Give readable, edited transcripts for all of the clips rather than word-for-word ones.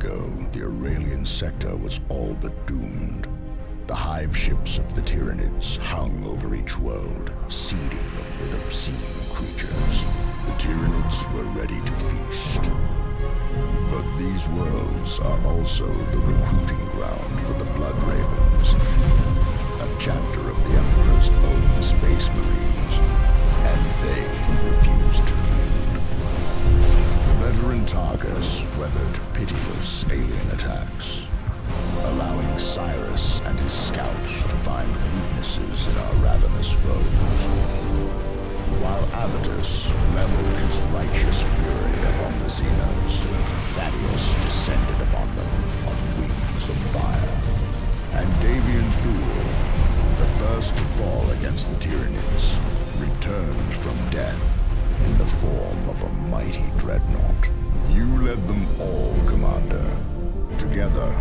ago, the Aurelian sector was all but doomed. The hive ships of the Tyranids hung over each world, seeding them with obscene creatures. The Tyranids were ready to feast. But these worlds are also the recruiting ground for the Blood Ravens, a chapter of the Emperor's own Space Marines, and they refused to yield. Veteran Tarkus weathered pitiless alien attacks, allowing Cyrus and his scouts to find weaknesses in our ravenous foes. While Avitus leveled his righteous fury upon the Xenos, Thaddeus descended upon them on wings of fire. And Davian Thule, the first to fall against the Tyranids, returned from death in the form of a mighty dreadnought. You led them all, Commander. Together,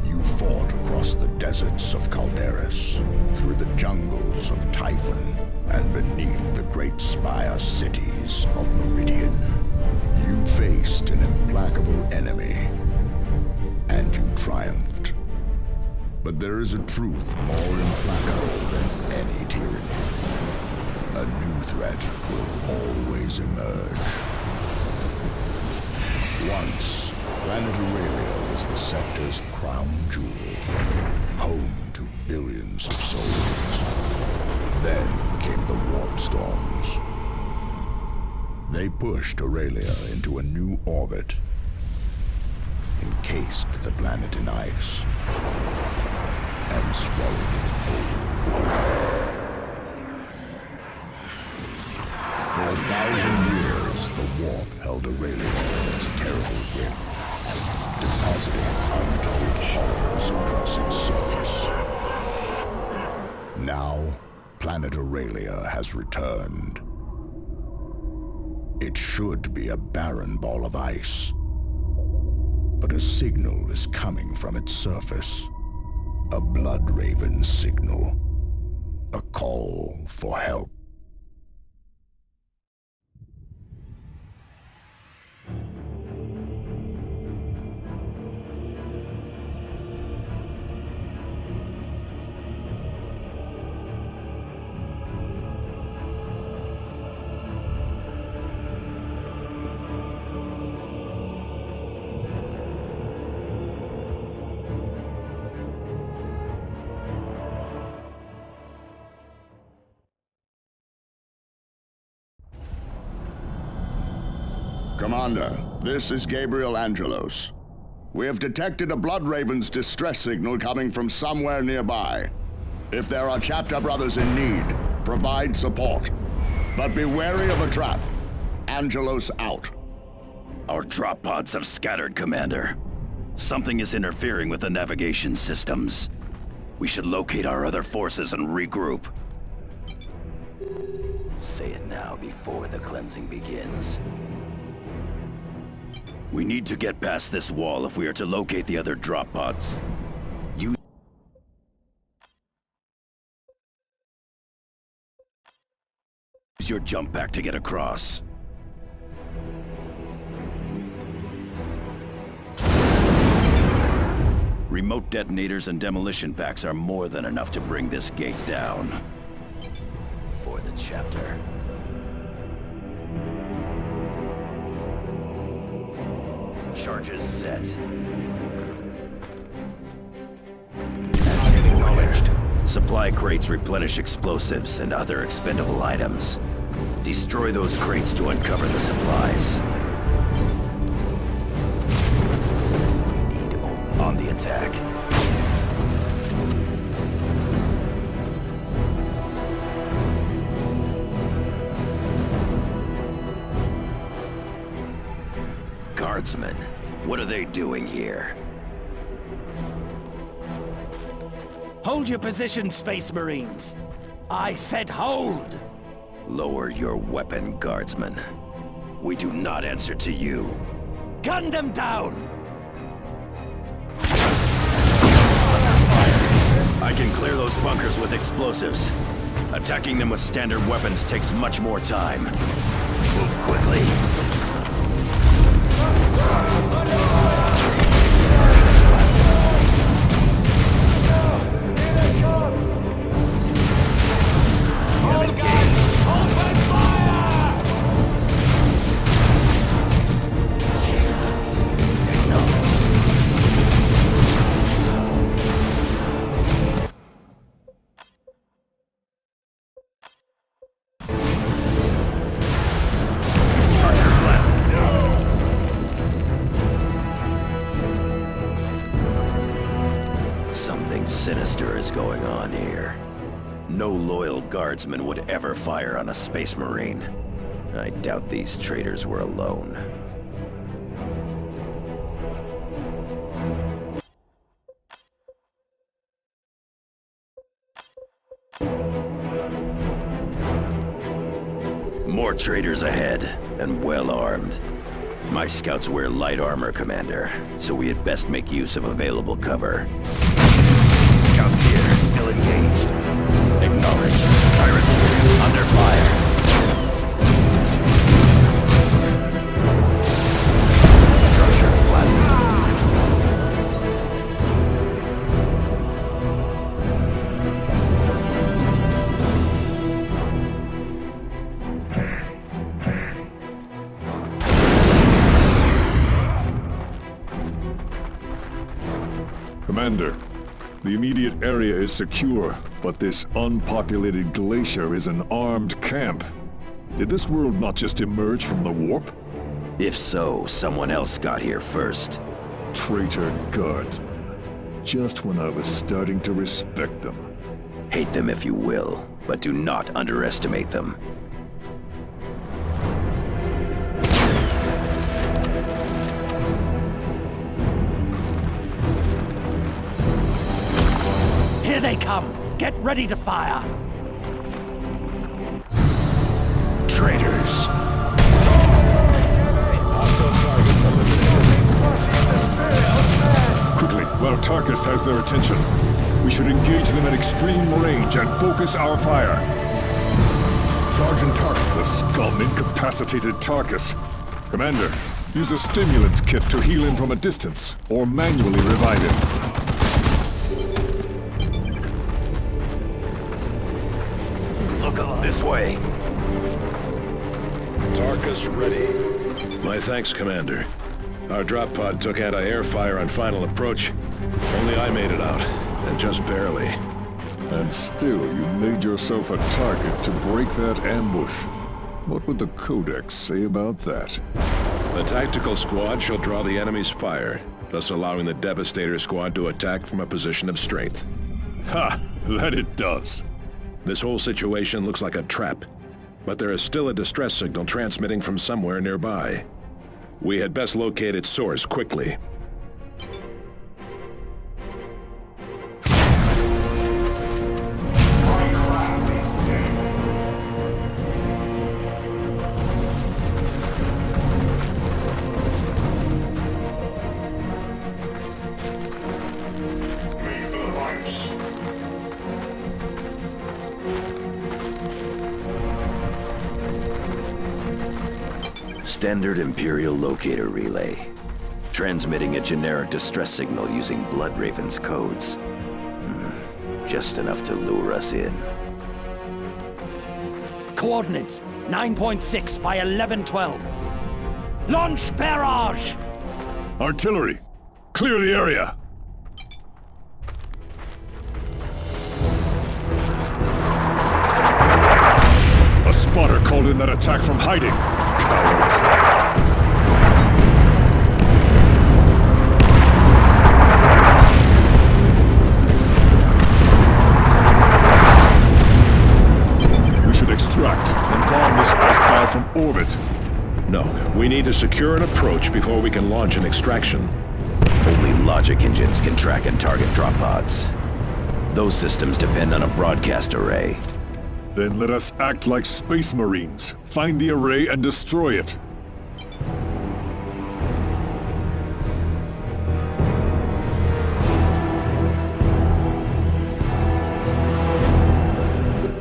you fought across the deserts of Calderis, through the jungles of Typhon, and beneath the great spire cities of Meridian. You faced an implacable enemy, and you triumphed. But there is a truth more implacable than any tyranny. A new threat will always emerge. Once, Planet Aurelia was the sector's crown jewel, home to billions of souls. Then came the warp storms. They pushed Aurelia into a new orbit, encased the planet in ice, and swallowed it whole. For 1,000 years, the warp held Aurelia in its terrible grip, depositing untold horrors across its surface. Now, Planet Aurelia has returned. It should be a barren ball of ice, but a signal is coming from its surface. A Blood Raven signal. A call for help. Commander, this is Gabriel Angelos. We have detected a Blood Raven's distress signal coming from somewhere nearby. If there are chapter brothers in need, provide support. But be wary of a trap. Angelos out. Our drop pods have scattered, Commander. Something is interfering with the navigation systems. We should locate our other forces and regroup. Say it now before the cleansing begins. We need to get past this wall if we are to locate the other drop pods. Use your jump pack to get across. Remote detonators and demolition packs are more than enough to bring this gate down. For the chapter. Charges set. As acknowledged. Supply crates replenish explosives and other expendable items. Destroy those crates to uncover the supplies. We need on the attack. Guardsmen, what are they doing here? Hold your position, Space Marines! I said hold! Lower your weapon, Guardsman. We do not answer to you. Gun them down! I can clear those bunkers with explosives. Attacking them with standard weapons takes much more time. Move quickly. sinister is going on here. No loyal guardsman would ever fire on a Space Marine. I doubt these traitors were alone. More traitors ahead, and well armed. My scouts wear light armor, Commander, so we had best make use of available cover. Scouts here, still engaged. Acknowledged. Cyrus, under fire. Structure flattened. Commander, the immediate area is secure, but this unpopulated glacier is an armed camp. Did this world not just emerge from the warp? If so, someone else got here first. Traitor guardsmen. Just when I was starting to respect them. Hate them if you will, but do not underestimate them. Here they come! Get ready to fire! Traitors! Quickly, while Tarkus has their attention, we should engage them at extreme range and focus our fire. Sergeant Tarkus. The scum incapacitated Tarkus. Commander, use a stimulant kit to heal him from a distance, or manually revive him. Look this way. Tarkus ready. My thanks, Commander. Our drop pod took anti-air fire on final approach. Only I made it out, and just barely. And still, you made yourself a target to break that ambush. What would the Codex say about that? The tactical squad shall draw the enemy's fire, thus allowing the Devastator squad to attack from a position of strength. Ha! That it does. This whole situation looks like a trap, but there is still a distress signal transmitting from somewhere nearby. We had best locate its source quickly. Standard Imperial locator relay. Transmitting a generic distress signal using Bloodraven's codes. Just enough to lure us in. Coordinates 9.6 by 1112. Launch barrage! Artillery! Clear the area! A spotter called in that attack from hiding. Cowards. We should extract and bomb this ice pile from orbit. No, we need to secure an approach before we can launch an extraction. Only logic engines can track and target drop pods. Those systems depend on a broadcast array. Then let us act like Space Marines. Find the array and destroy it.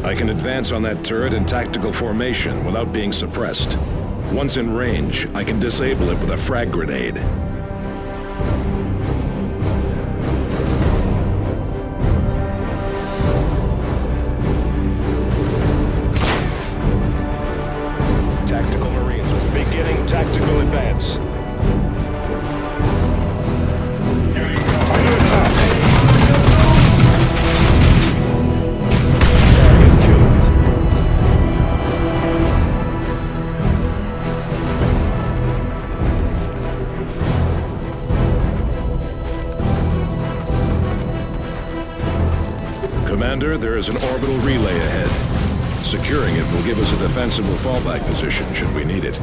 I can advance on that turret in tactical formation without being suppressed. Once in range, I can disable it with a frag grenade. Tactical Marines, beginning tactical advance. Commander, there is an orbital relay ahead. Securing it will give us a defensible fallback position should we need it.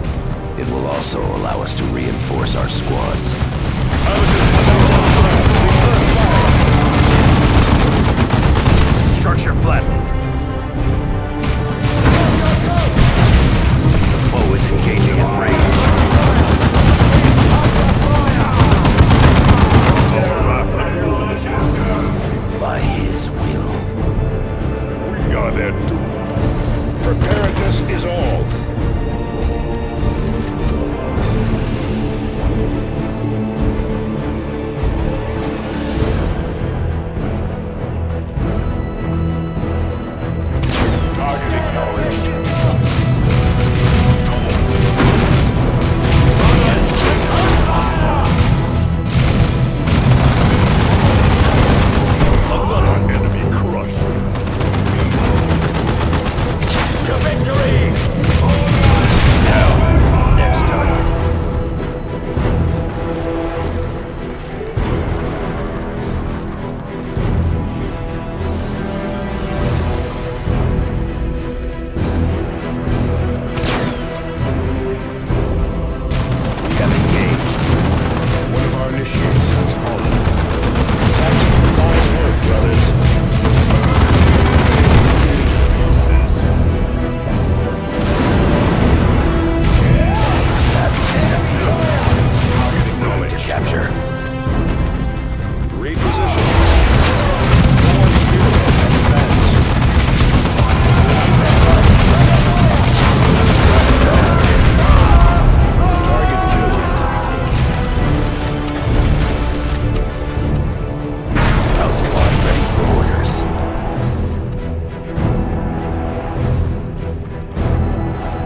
It will also allow us to reinforce our squads. Structure flattened. The foe is engaging his range. By his will. We are their doom. Preparedness is all. Target acknowledged. Enemy crushed. To victory! Now, next target. We have engaged. One of our initiates has fallen. Fine work, brothers. To capture. Reposition. Target killed. Scout squad ready for orders.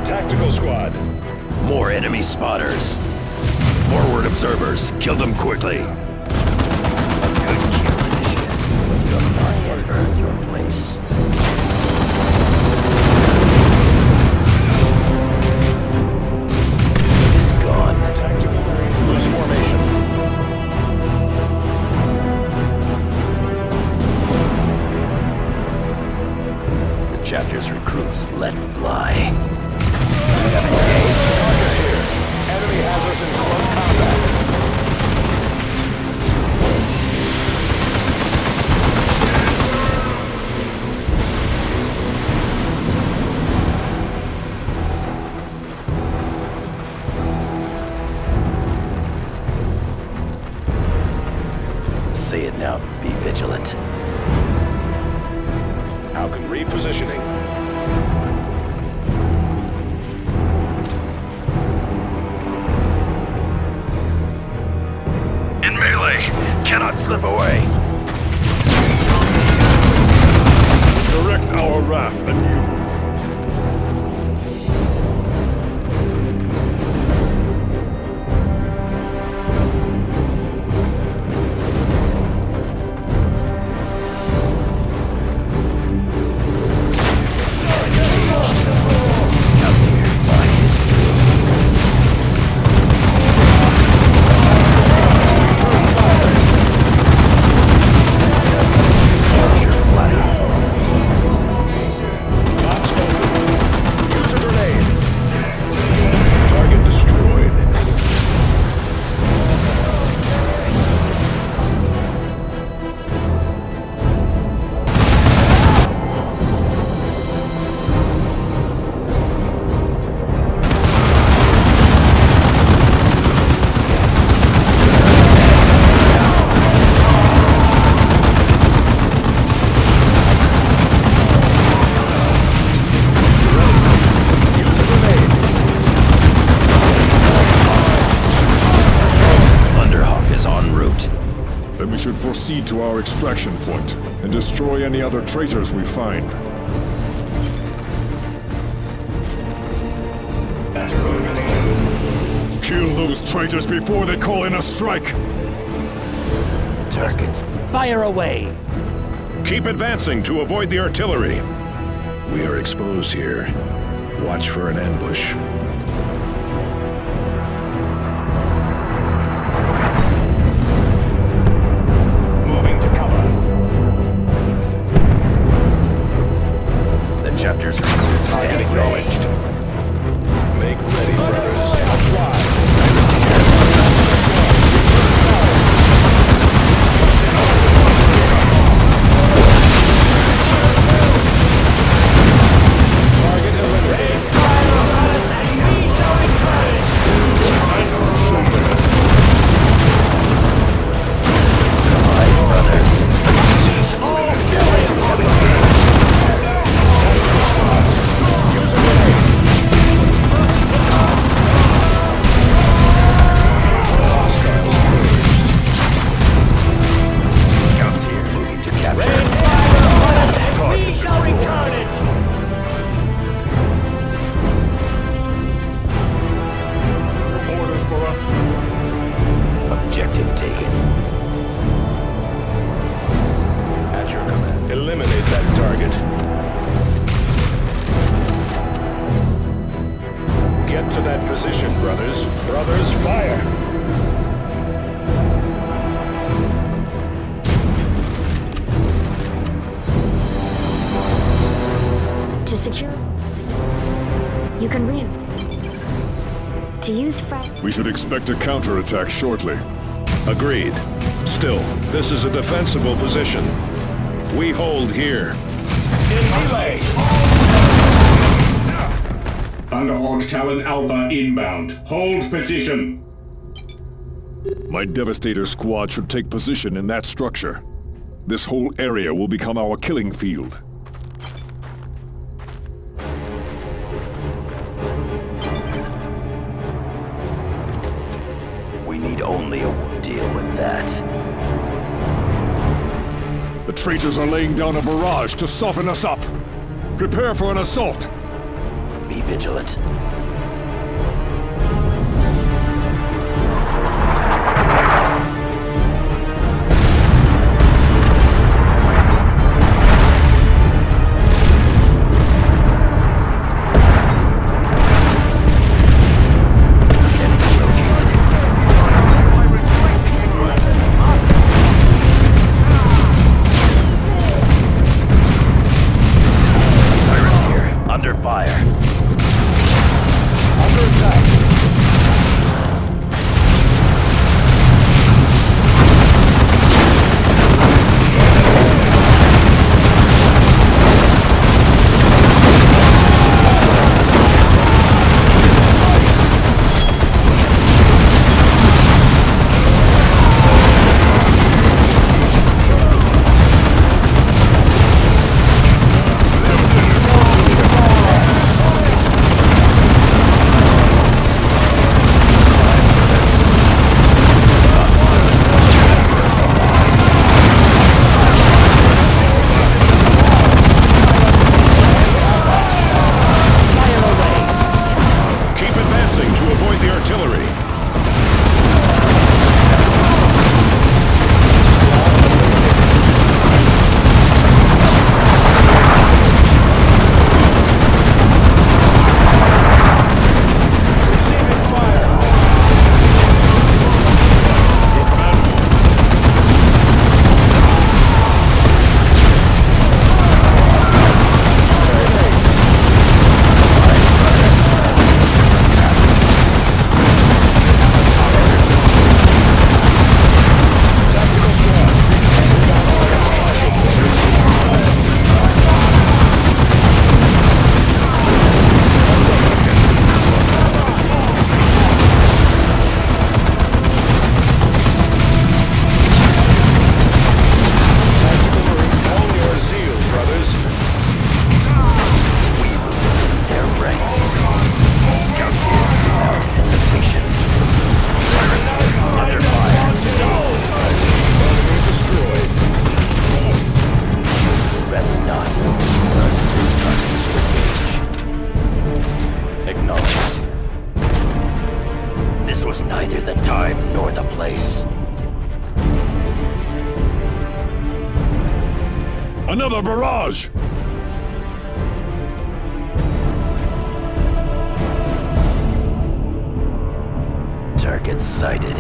Tactical squad. More enemy spotters. Forward observers. Kill them quickly. A good kill initiative. You have not yet earned your place. It is gone. Tactical brief. Loose formation. The chapter's recruits let fly. We have engaged. Enemy has us in close combat. Say it now. Be vigilant. Falcon repositioning. In melee. Cannot slip away. Direct our wrath anew. Scouts here. By his will. Structure flattened. Use a grenade. Target destroyed. Thunderhawk is en route. Then we should proceed to our extraction point and destroy any other traitors we find. Kill those traitors before they call in a strike! Targets. Fire away! Keep advancing to avoid the artillery. We are exposed here. Watch for an ambush. Moving to cover. To use We should expect a counterattack shortly. Agreed. Still, this is a defensible position. We hold here. Thunderhawk Talon Alpha inbound. Hold position. My Devastator squad should take position in that structure. This whole area will become our killing field. We need only a deal with that. The traitors are laying down a barrage to soften us up. Prepare for an assault. Be vigilant. Another barrage! Target sighted.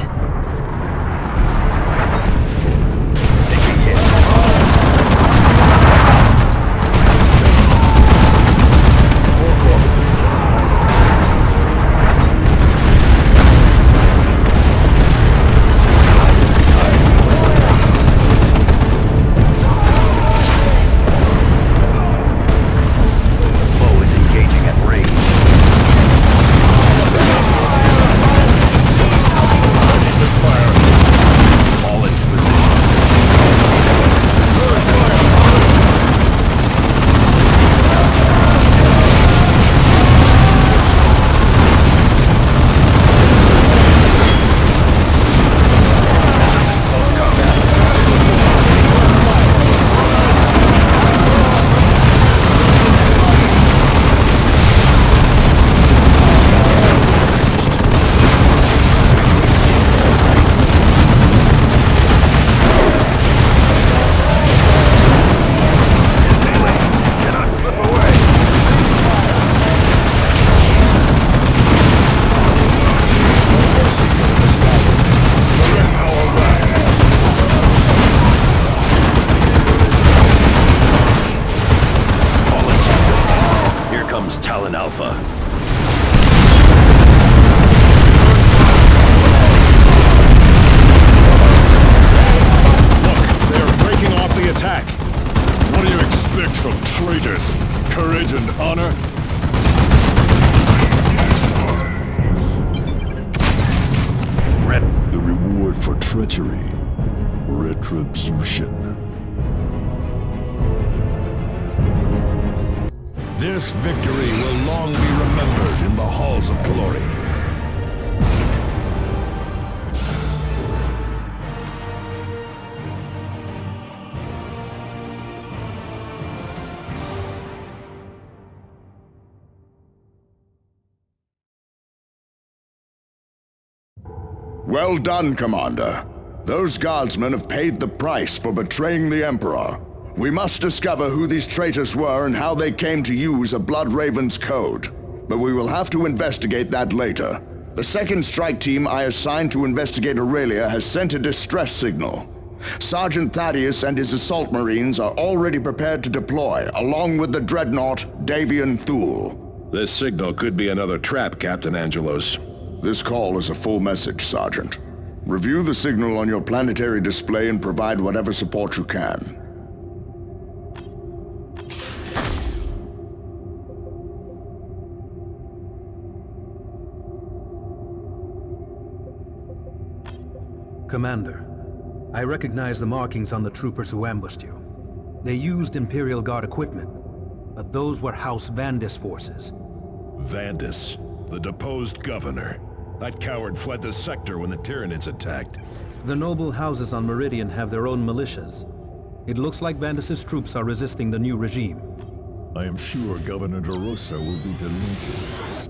courage and honor? The reward for treachery. Retribution. This victory will long be remembered in the halls of glory. Well done, Commander. Those guardsmen have paid the price for betraying the Emperor. We must discover who these traitors were and how they came to use a Bloodraven's code. But we will have to investigate that later. The second strike team I assigned to investigate Aurelia has sent a distress signal. Sergeant Thaddeus and his assault marines are already prepared to deploy, along with the dreadnought Davian Thule. This signal could be another trap, Captain Angelos. This call is a full message, Sergeant. Review the signal on your planetary display and provide whatever support you can. Commander, I recognize the markings on the troopers who ambushed you. They used Imperial Guard equipment, but those were House Vandis forces. Vandis, the deposed governor. That coward fled the sector when the Tyranids attacked. The noble houses on Meridian have their own militias. It looks like Vandis' troops are resisting the new regime. I am sure Governor DeRosa will be deleted.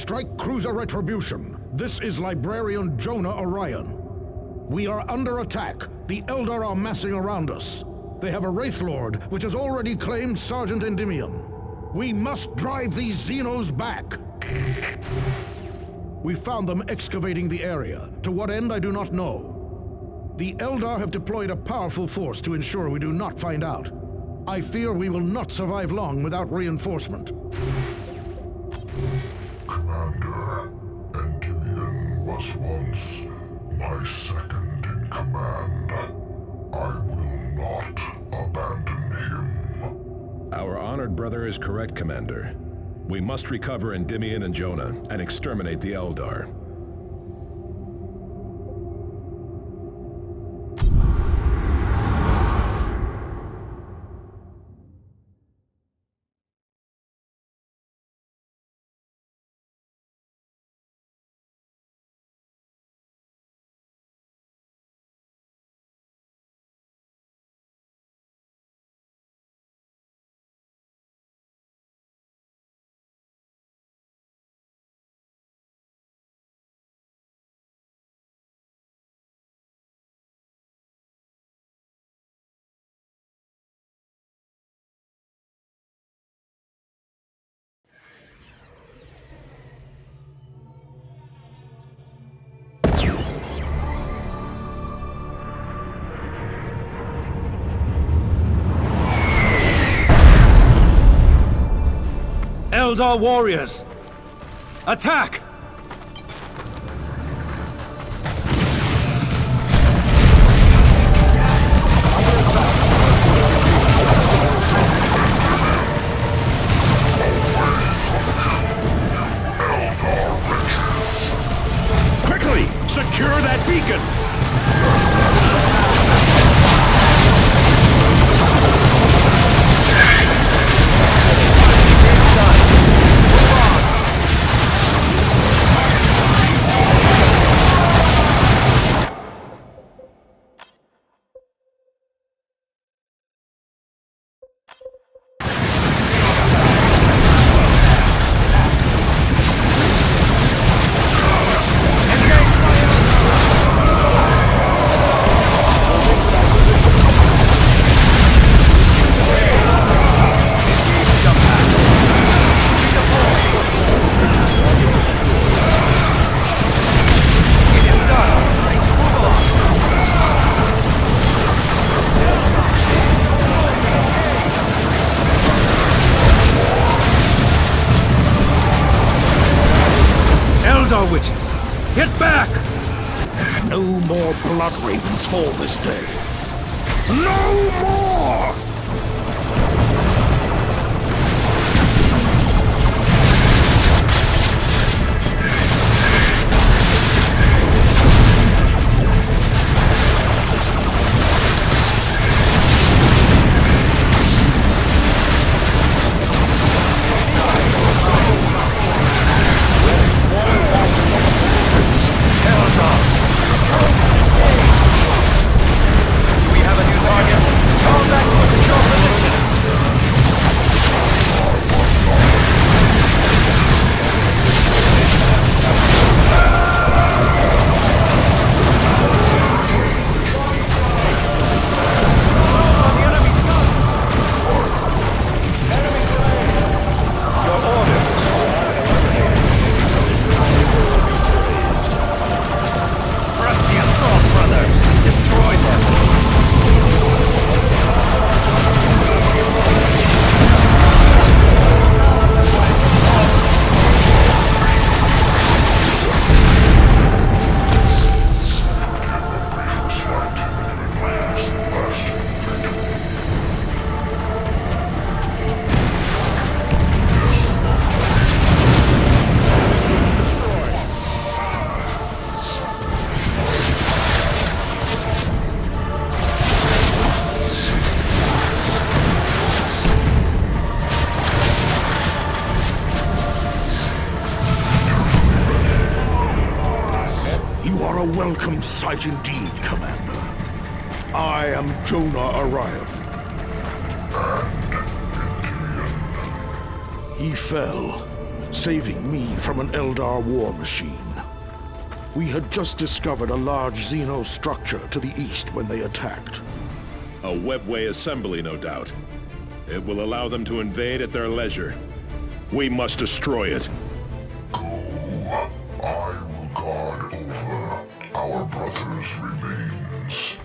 Strike Cruiser Retribution. This is Librarian Jonah Orion. We are under attack. The Eldar are massing around us. They have a Wraith Lord, which has already claimed Sergeant Endymion. We must drive these Xenos back. We found them excavating the area. To what end, I do not know. The Eldar have deployed a powerful force to ensure we do not find out. I fear we will not survive long without reinforcement. Commander, Endymion was once my second in command. I will not abandon him. Our honored brother is correct, Commander. We must recover Endymion and Jonah and exterminate the Eldar. Eldar warriors! Attack! Quickly! Secure that beacon! Eldar witches! Get back! No more blood ravens fall this day. No more! A welcome sight indeed, Commander. I am Jonah Orion. And Endymion. He fell, saving me from an Eldar war machine. We had just discovered a large Xeno structure to the east when they attacked. A webway assembly, no doubt. It will allow them to invade at their leisure. We must destroy it. Go. I will guard over our brother's remains.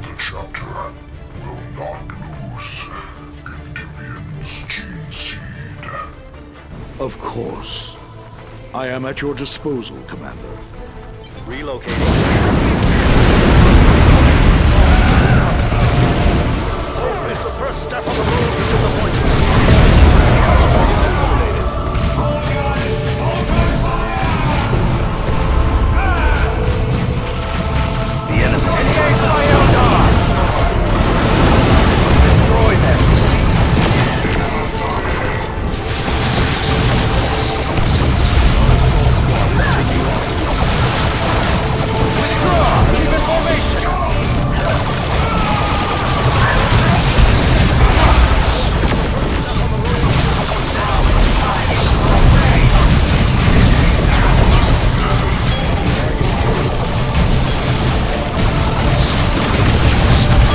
The chapter will not lose Endymion's gene seed. Of course. I am at your disposal, Commander. Relocating. Is the first step on the road to disappointment. The enemy. Engage by Eldar! Destroy them. Keep in formation!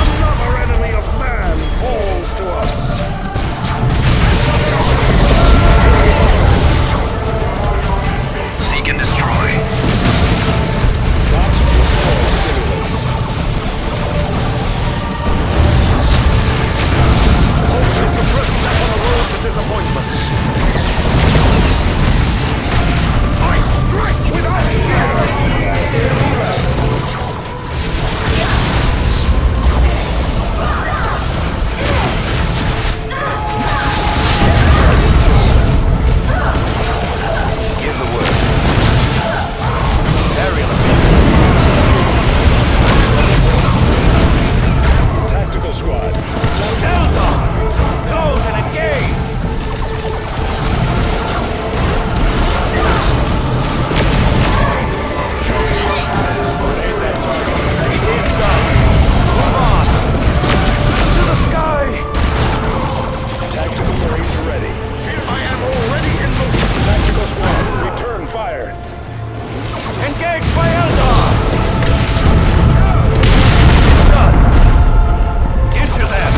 Another enemy of man falls to us. Seek and destroy. Give the word. Aerial. Tactical squad. Eldar! Close and engage! It's done. Move on. To the sky! Tactical Marines ready. I am already in motion. Tactical squad, return fire. Engage by Eldar! It's done. Into them!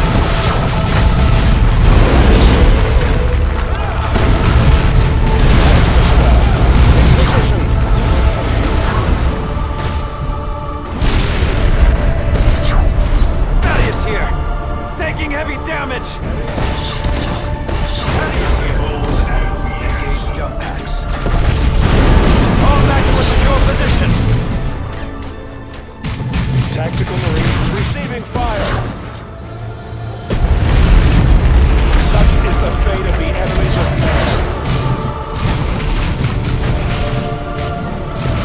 Thaddeus here! Taking heavy damage! Engage jump packs. Fall back to a secure position! Tactical Marines Receiving fire! Such is the fate of the enemies of man.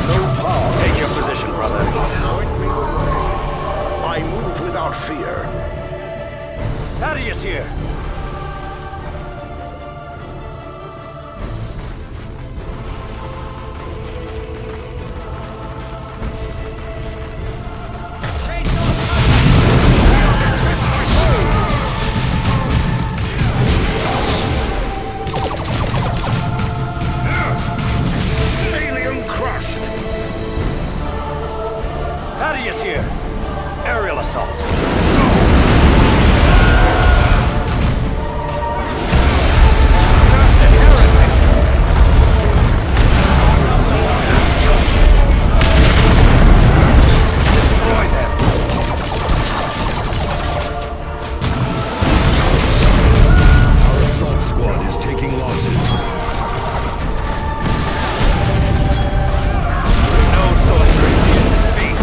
No power. Take your position, brother. I move without fear. Thaddeus here! Alien crushed. Thaddeus here! Aerial assault! Destroy them! Our assault squad is taking losses. No sorcery can defeat.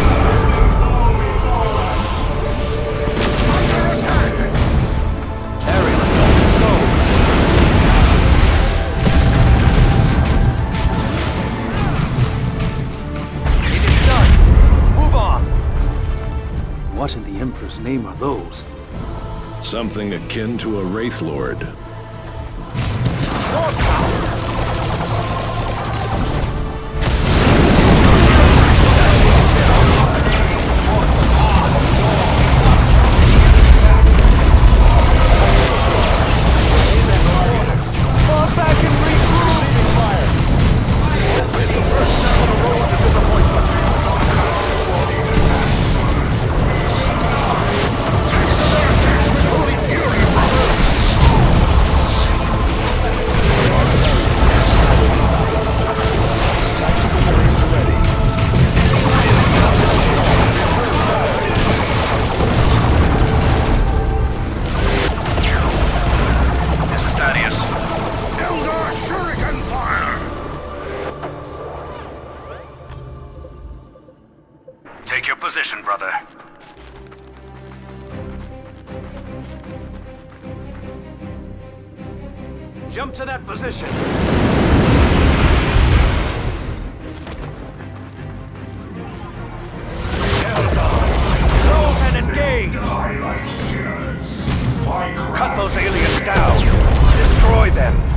Aerial assault, go! It is done! Move on! What in the Emperor's name are those? Something akin to a Wraith Lord. More power! Fall back and regroup! position, brother. Jump to that position. Go and engage! Cut those aliens down! Destroy them!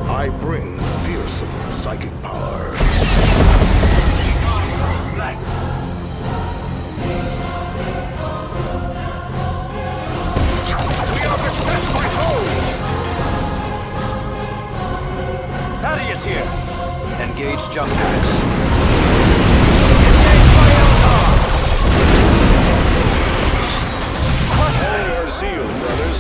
I bring fearsome psychic power. We are beset by foes! Thaddeus here. Engage jump packs. Engage my Eldar! Hold your zeal, brothers.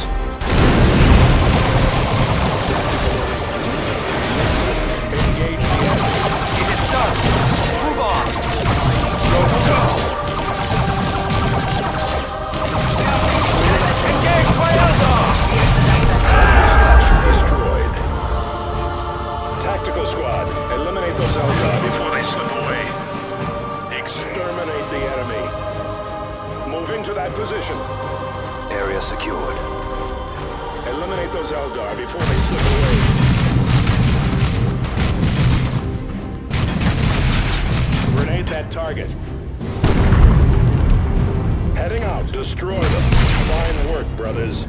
Engage the enemy. It is done. Move on. Go, go, go. Engage my Eldar! Structure destroyed. Tactical squad, eliminate those Eldar before they slip away. Exterminate the enemy. Moving to that position. Area secured. Eliminate those Eldar before they slip away. Grenade that target. Heading out. Destroy them. Fine work, brothers.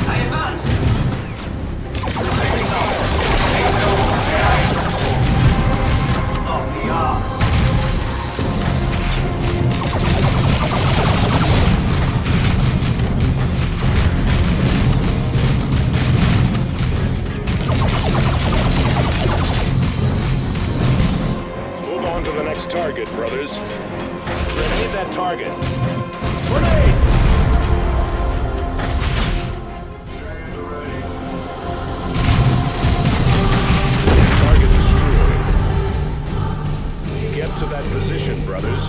I advance! Off the arm. Move on to the next target, brothers. Grenade that target. Grenade! Target destroyed. Get to that position, brothers.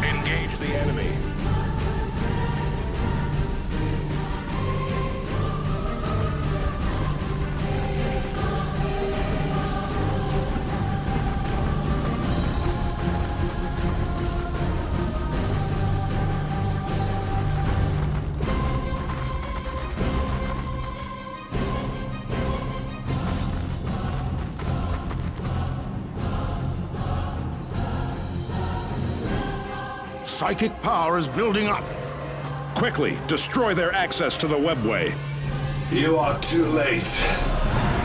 Engage the enemy. Psychic power is building up. Quickly, destroy their access to the webway. You are too late.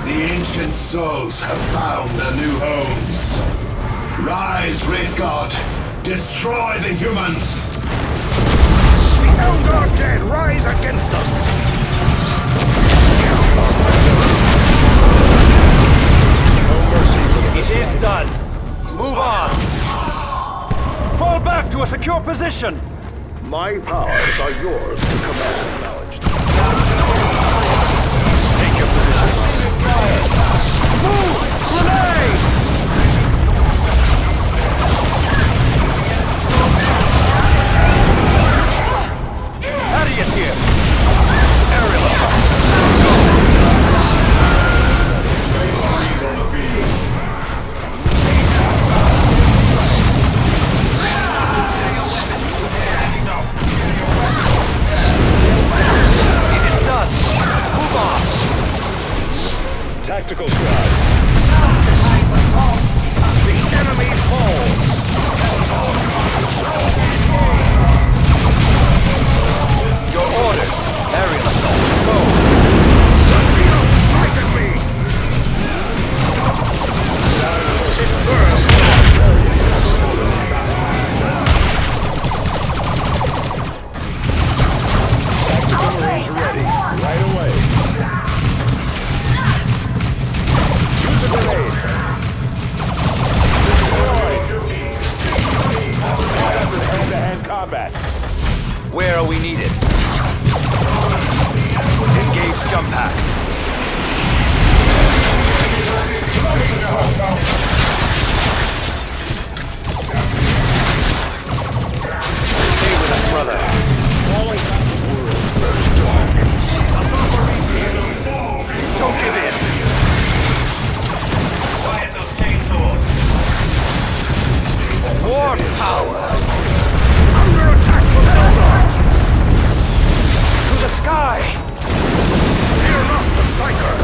The ancient souls have found their new homes. Rise, Wraith God. Destroy the humans. The Eldar dead rise against us. No mercy for the It is done. Move on. Fall back to a secure position. My powers are yours to command. Take your position. Move! Grenade! Thaddeus here. Aerial assault. tactical squad. combat. Where are we needed? Engage jump packs. Stay with us, brother. Don't give in. Quiet those chainsaws. War power. Under attack from Eldar. To the sky. Fear not the Psyker.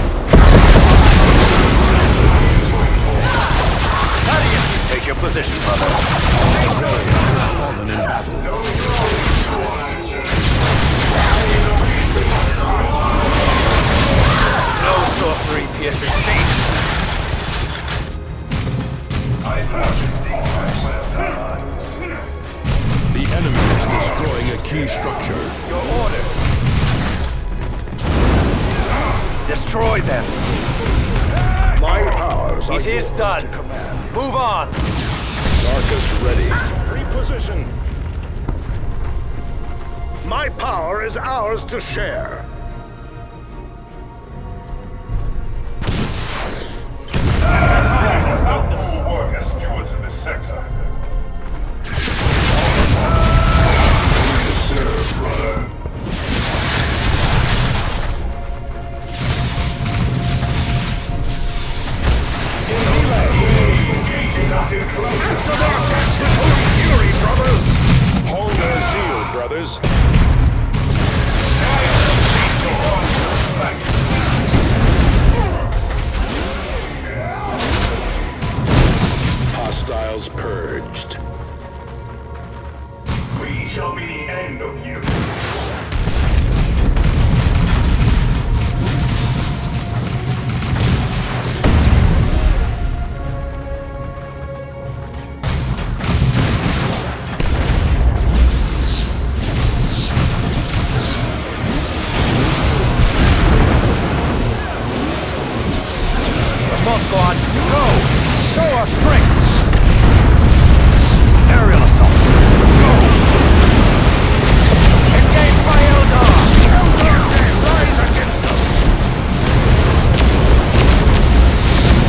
Thaddeus, take your position, brother. Fallen in battle. No sorcery pierces faith. The enemy is destroying a key structure. Your orders. Destroy them. My powers It is done. Move on. Darkus ready. Reposition. My power is ours to share. Work as stewards in this sector. Hold their zeal, brothers. Hostiles purged. We shall be the end of you. Assault squad, go! Show our strength! Aerial assault, go! Engage by Eldar! Eldar rise against us!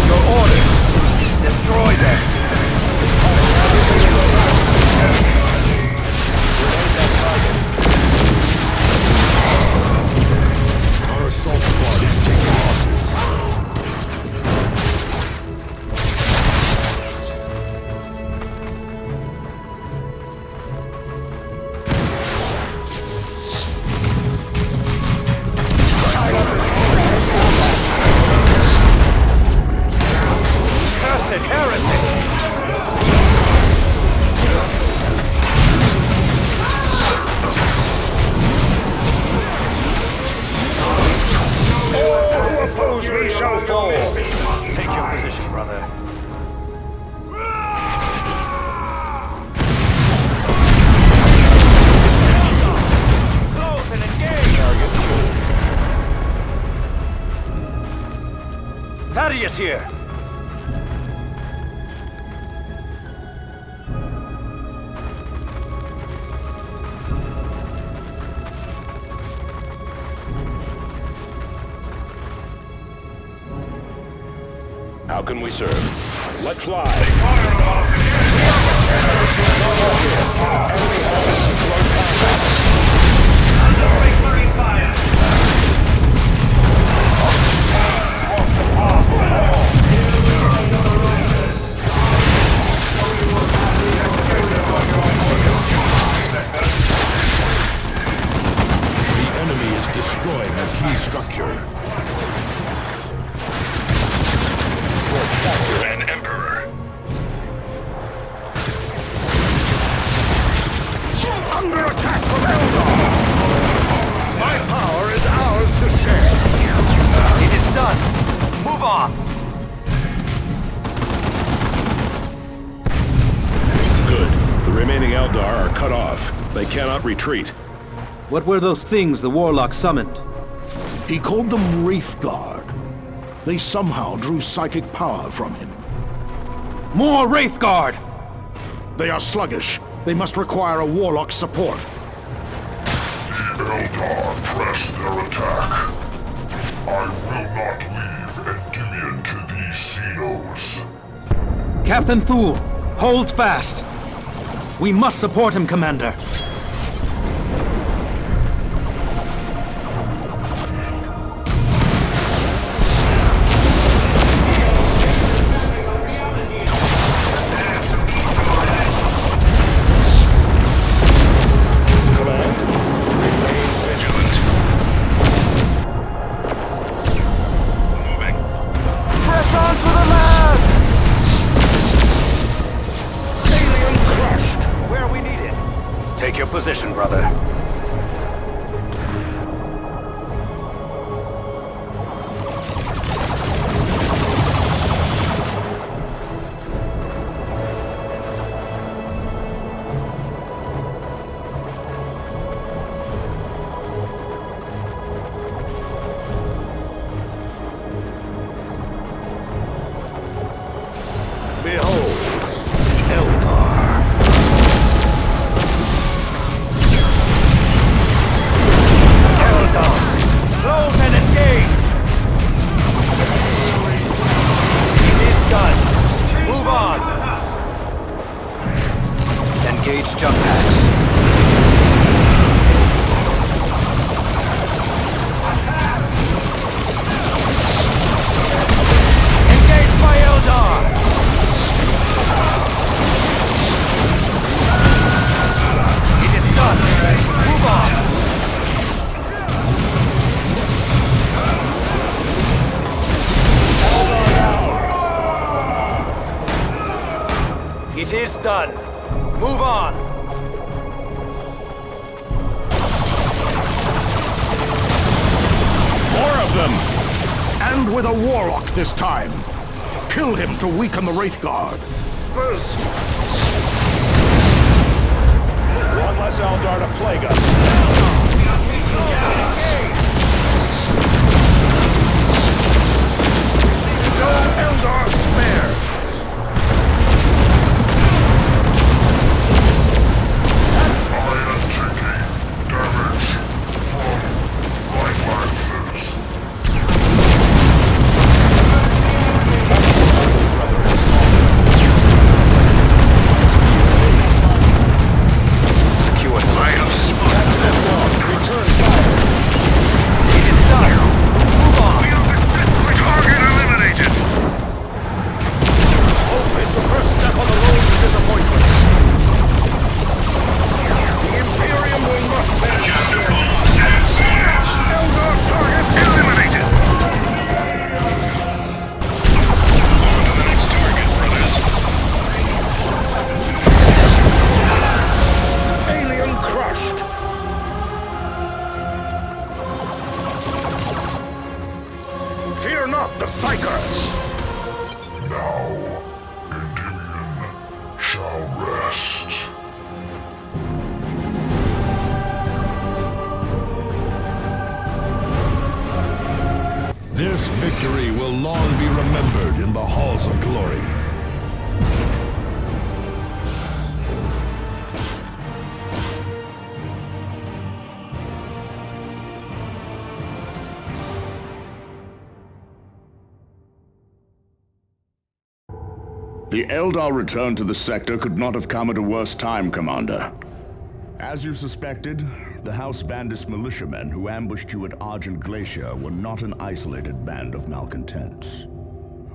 Your orders, destroy them! Our assault squad is taking losses. Cursed heretic! Who oppose me shall fall. Take your position, brother. Close and engage! Thaddeus here! How can we serve? Let fly. The enemy is destroying a key structure. An emperor. Under attack from Eldar! My power is ours to share. It is done. Move on. Good. The remaining Eldar are cut off. They cannot retreat. What were those things the Warlock summoned? He called them Wraithguard. They somehow drew psychic power from him. More Wraithguard! They are sluggish. They must require a warlock's support. The Eldar press their attack. I will not leave Endymion to these Xenos. Captain Thule, hold fast. We must support him, Commander. Take your position, brother. Behold, Eldar. Close and engage! It is done. Move on. Engage jump packs. Engage by Eldar! It is done. Move on. It is done. Move on. More of them! And with a warlock this time. Kill him to weaken the Wraith Guard. One less Eldar to plague us. No Eldar spare! the Psyker! Now, Endymion shall rest. This victory will long be remembered in the halls of glory. The Eldar return to the sector could not have come at a worse time, Commander. As you suspected, the House Vandis militiamen who ambushed you at Argent Glacier were not an isolated band of malcontents.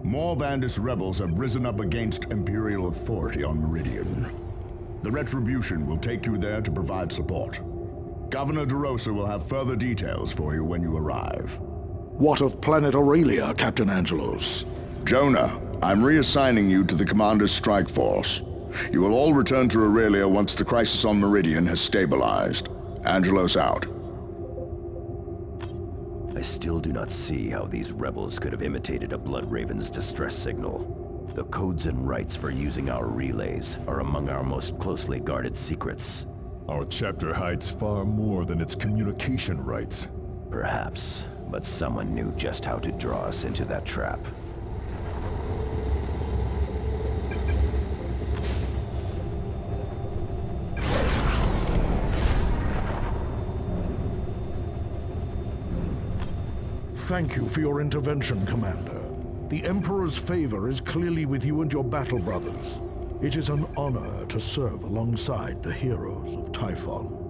More Vandis rebels have risen up against Imperial authority on Meridian. The Retribution will take you there to provide support. Governor DeRosa will have further details for you when you arrive. What of Planet Aurelia, Captain Angelos? Jonah, I'm reassigning you to the Commander's strike force. You will all return to Aurelia once the crisis on Meridian has stabilized. Angelos out. I still do not see how these rebels could have imitated a Bloodraven's distress signal. The codes and rights for using our relays are among our most closely guarded secrets. Our chapter hides far more than its communication rights. Perhaps, but someone knew just how to draw us into that trap. Thank you for your intervention, Commander. The Emperor's favor is clearly with you and your battle brothers. It is an honor to serve alongside the heroes of Typhon.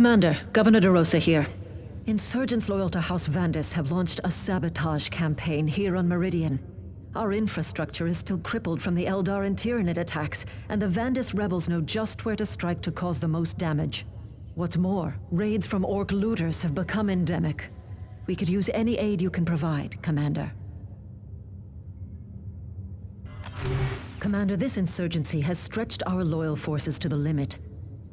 Commander, Governor DeRosa here. Insurgents loyal to House Vandis have launched a sabotage campaign here on Meridian. Our infrastructure is still crippled from the Eldar and Tyranid attacks, and the Vandis rebels know just where to strike to cause the most damage. What's more, raids from Orc looters have become endemic. We could use any aid you can provide, Commander. Commander, this insurgency has stretched our loyal forces to the limit.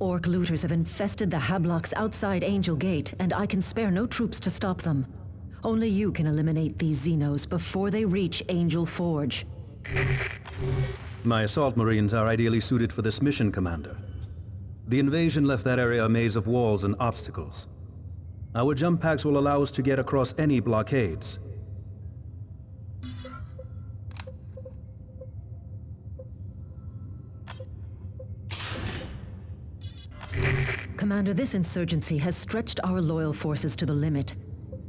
Orc looters have infested the Hablocks outside Angel Gate, and I can spare no troops to stop them. Only you can eliminate these Xenos before they reach Angel Forge. My assault marines are ideally suited for this mission, Commander. The invasion left that area a maze of walls and obstacles. Our jump packs will allow us to get across any blockades. Commander, this insurgency has stretched our loyal forces to the limit.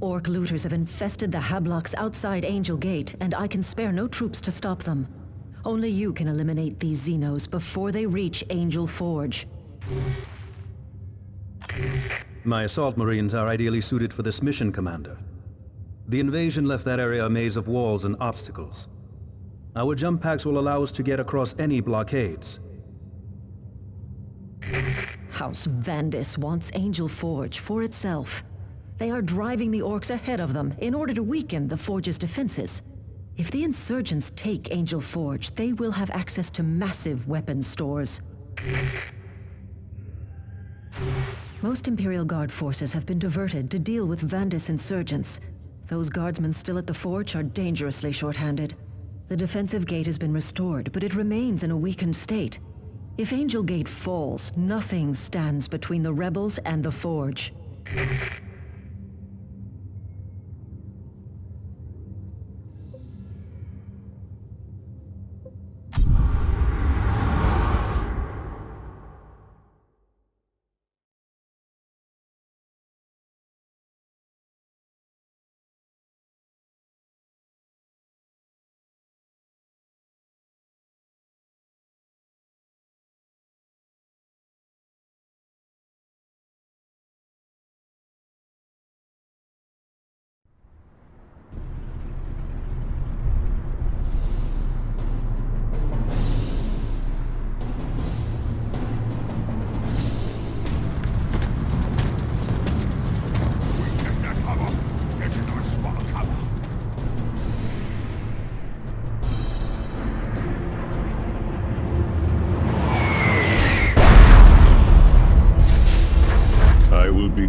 Orc looters have infested the Hablocks outside Angel Gate, and I can spare no troops to stop them. Only you can eliminate these Xenos before they reach Angel Forge. My assault marines are ideally suited for this mission, Commander. The invasion left that area a maze of walls and obstacles. Our jump packs will allow us to get across any blockades. House Vandis wants Angel Forge for itself. They are driving the Orcs ahead of them in order to weaken the Forge's defenses. If the insurgents take Angel Forge, they will have access to massive weapons stores. Most Imperial Guard forces have been diverted to deal with Vandis insurgents. Those guardsmen still at the Forge are dangerously short-handed. The defensive gate has been restored, but it remains in a weakened state. If Angel Gate falls, nothing stands between the rebels and the Forge.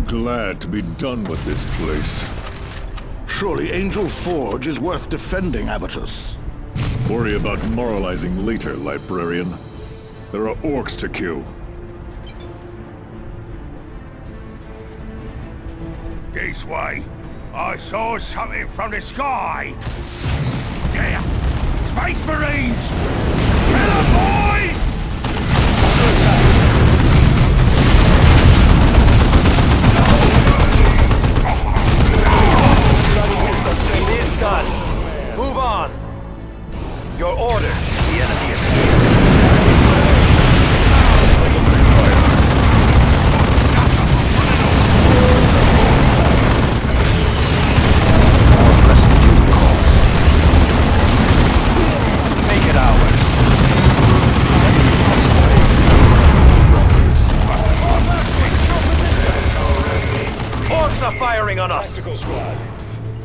Glad to be done with this place. Surely Angel Forge is worth defending, Avitus. Worry about moralizing later, Librarian. There are Orcs to kill. This way. I saw something from the sky. There! Space Marines! Kill 'em, boys! Done. Move on. Your orders. The enemy is here. Make it ours. Orcs are firing on us. Tactical squad.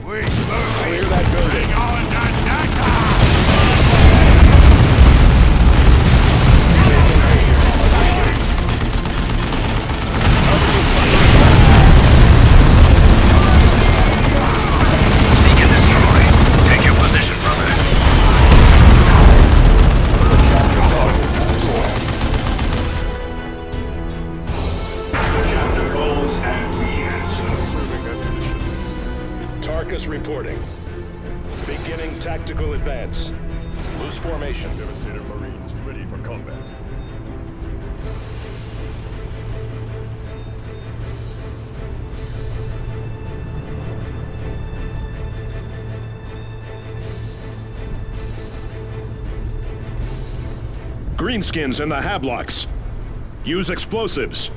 We're clear that building. Seek and destroy. Take your position, brother. Chapter calls and we answer. Serving ammunition. Tarkus reporting. Beginning tactical advance. Loose formation. Devastator Marines ready for combat. Greenskins in the Hablocks. Use explosives.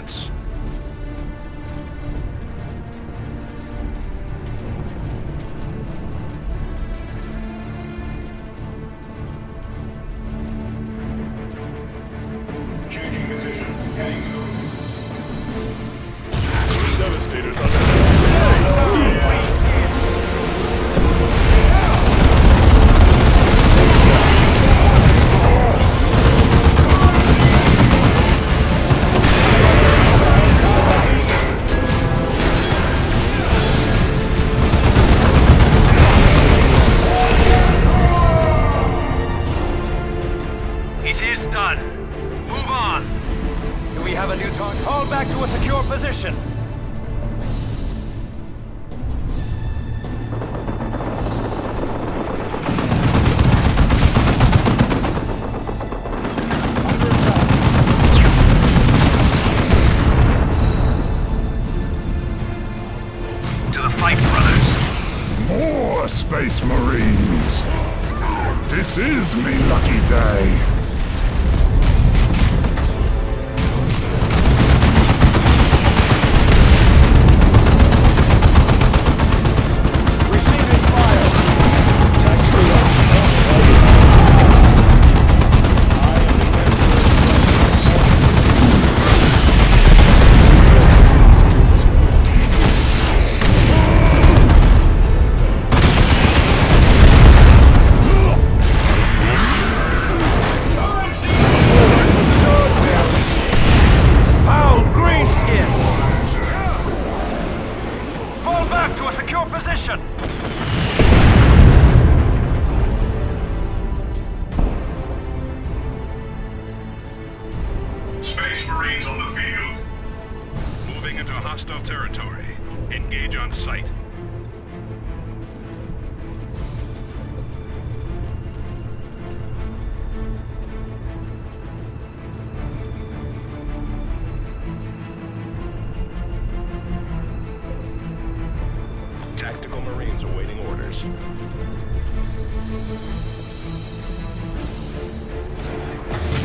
advance. Changing position. Heading to Devastators on the It is done. Move on. Do we have a new target? Fall back to a secure position. To the fight, brothers. More Space Marines! This is me lucky day! Receiving fire. Foul greenskin. Fall back to a secure position. Space Marines on the field. Moving into hostile territory. Engage on sight. Tactical Marines awaiting orders.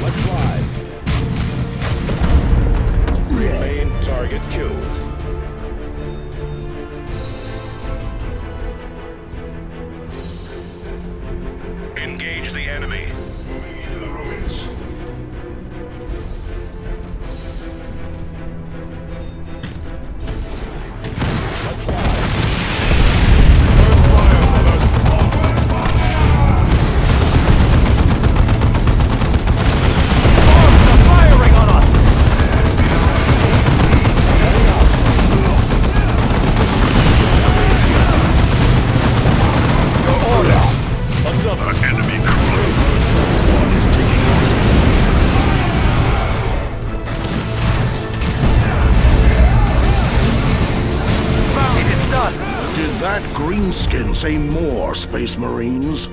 Let's fly. Main target killed. Engage the enemy. Moving into the ruins. Firing on us. Another enemy crew. It is done. Did that greenskin say more, Space Marines?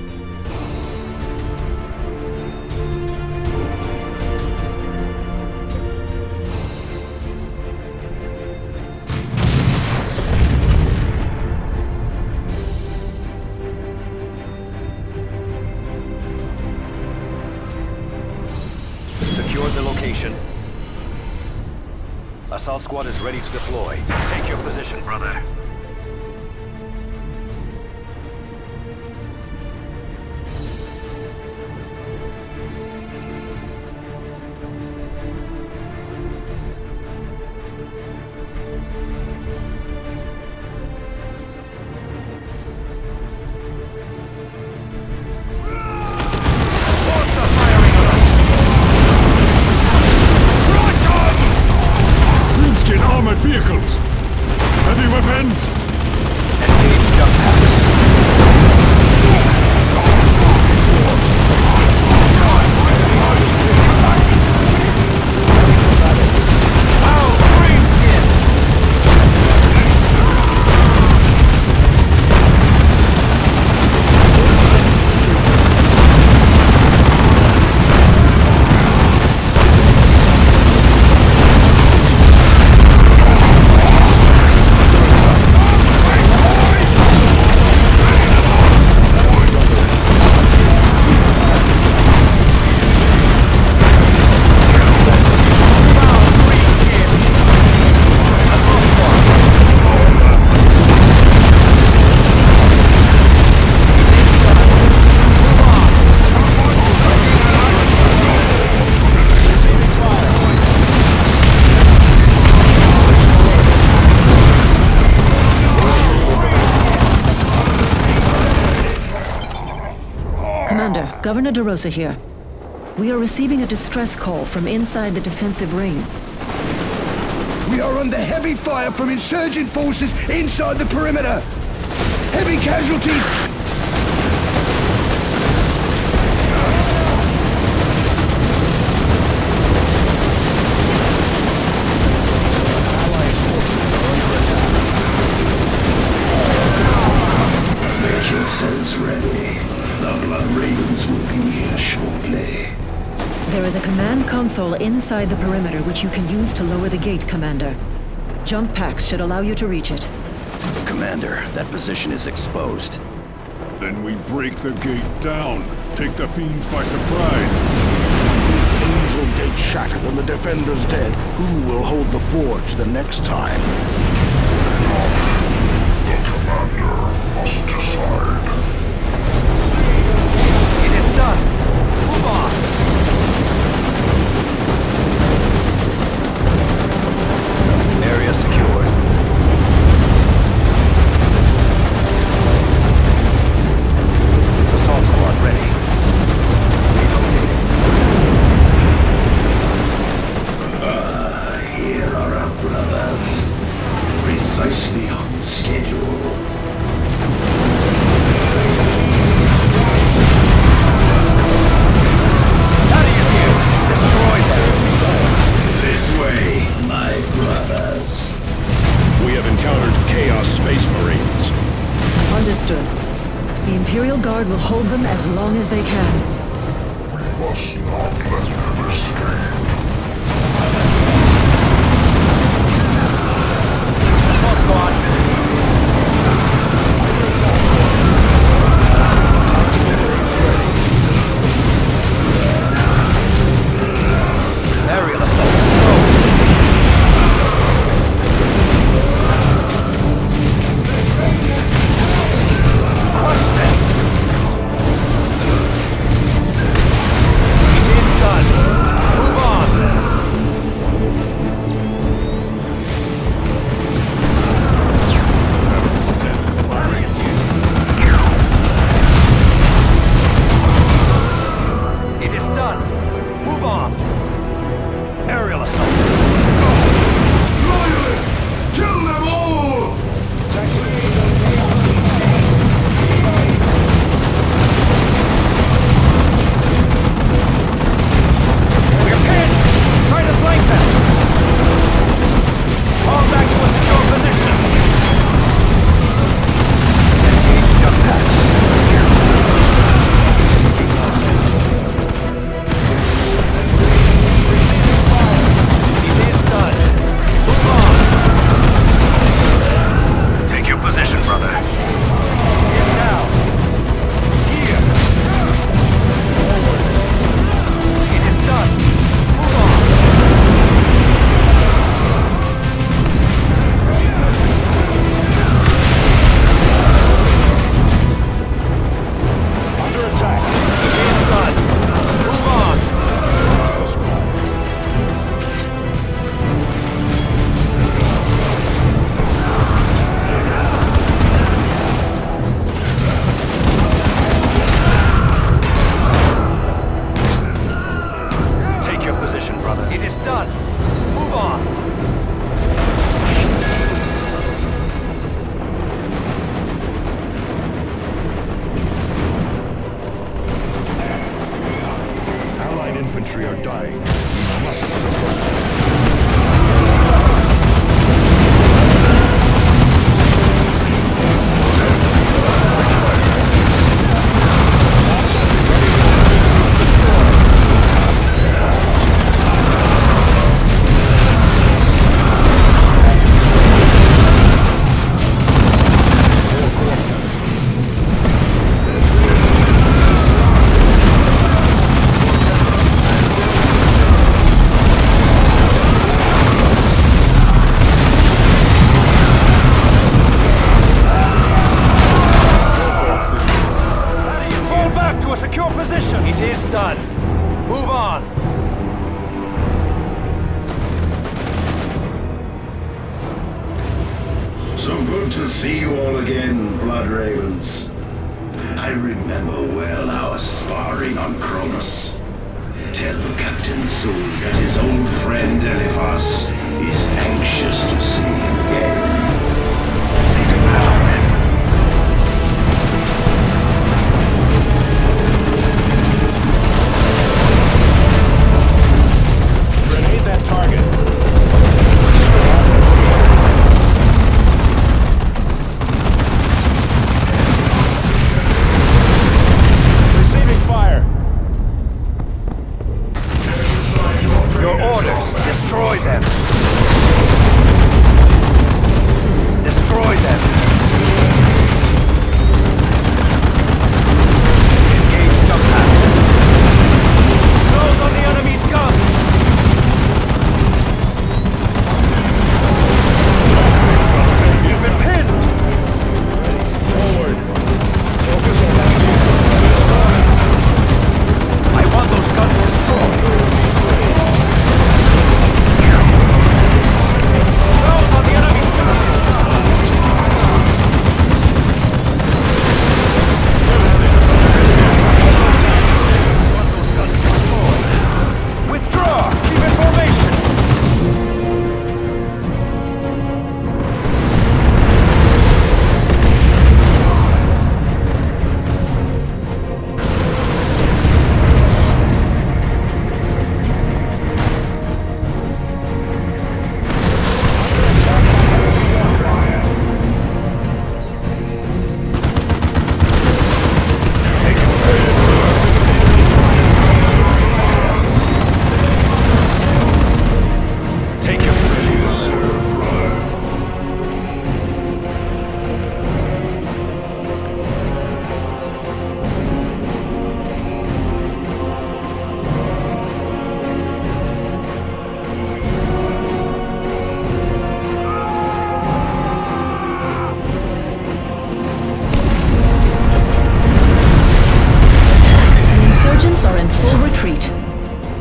Secure the location. Assault squad is ready to deploy. Take your position, brother. Greenskin armored vehicles! Heavy weapons! Governor DeRosa here. We are receiving a distress call from inside the defensive ring. We are under heavy fire from insurgent forces inside the perimeter. Heavy casualties. Allied forces are under attack. Make yourselves ready. The Blood Ravens will be here shortly. There is a command console inside the perimeter which you can use to lower the gate, Commander. Jump packs should allow you to reach it. Commander, that position is exposed. Then we break the gate down. Take the fiends by surprise. Angel Gate shattered and the defenders dead. Who will hold the forge the next time? The commander must decide. It is done. Move on. Area secured. Assault squad ready. Here are our brothers. Precisely on schedule. How do you do? Destroy them. This way, my brothers. We have encountered Chaos Space Marines. Understood. The Imperial Guard will hold them as long as they can. We must not let them escape. Assault squad. Aerial assault. Crush them. It is done. Move on. It is done. Move on. Aerial assault. Loyalists! Kill them all! We're pinned! Try to flank them! Fall back to a secure position! Engage jump packs. It is done. Move on! Take your position, brother. Here now. Here. Forward. It is done. Move on. Under attack. It is done. Move on. Take your position, brother. It is done. Move on. Allied infantry are dying. We must support them. Fall back to a secure position. It is done. Move on. So good to see you all again, Blood Ravens. I remember well our sparring on Kronos. Tell Captain Zul that his old friend Eliphas is anxious to see him again. Grenade that target. Receiving fire. Your orders. Destroy them. Destroy them. Engage jump pack. Those on the enemy's guns. You've been pinned. Forward. Focus on that vehicle. I want those guns destroyed. Those on the enemy's Withdraw! Keep in formation! Take your positions. The insurgents are in full retreat.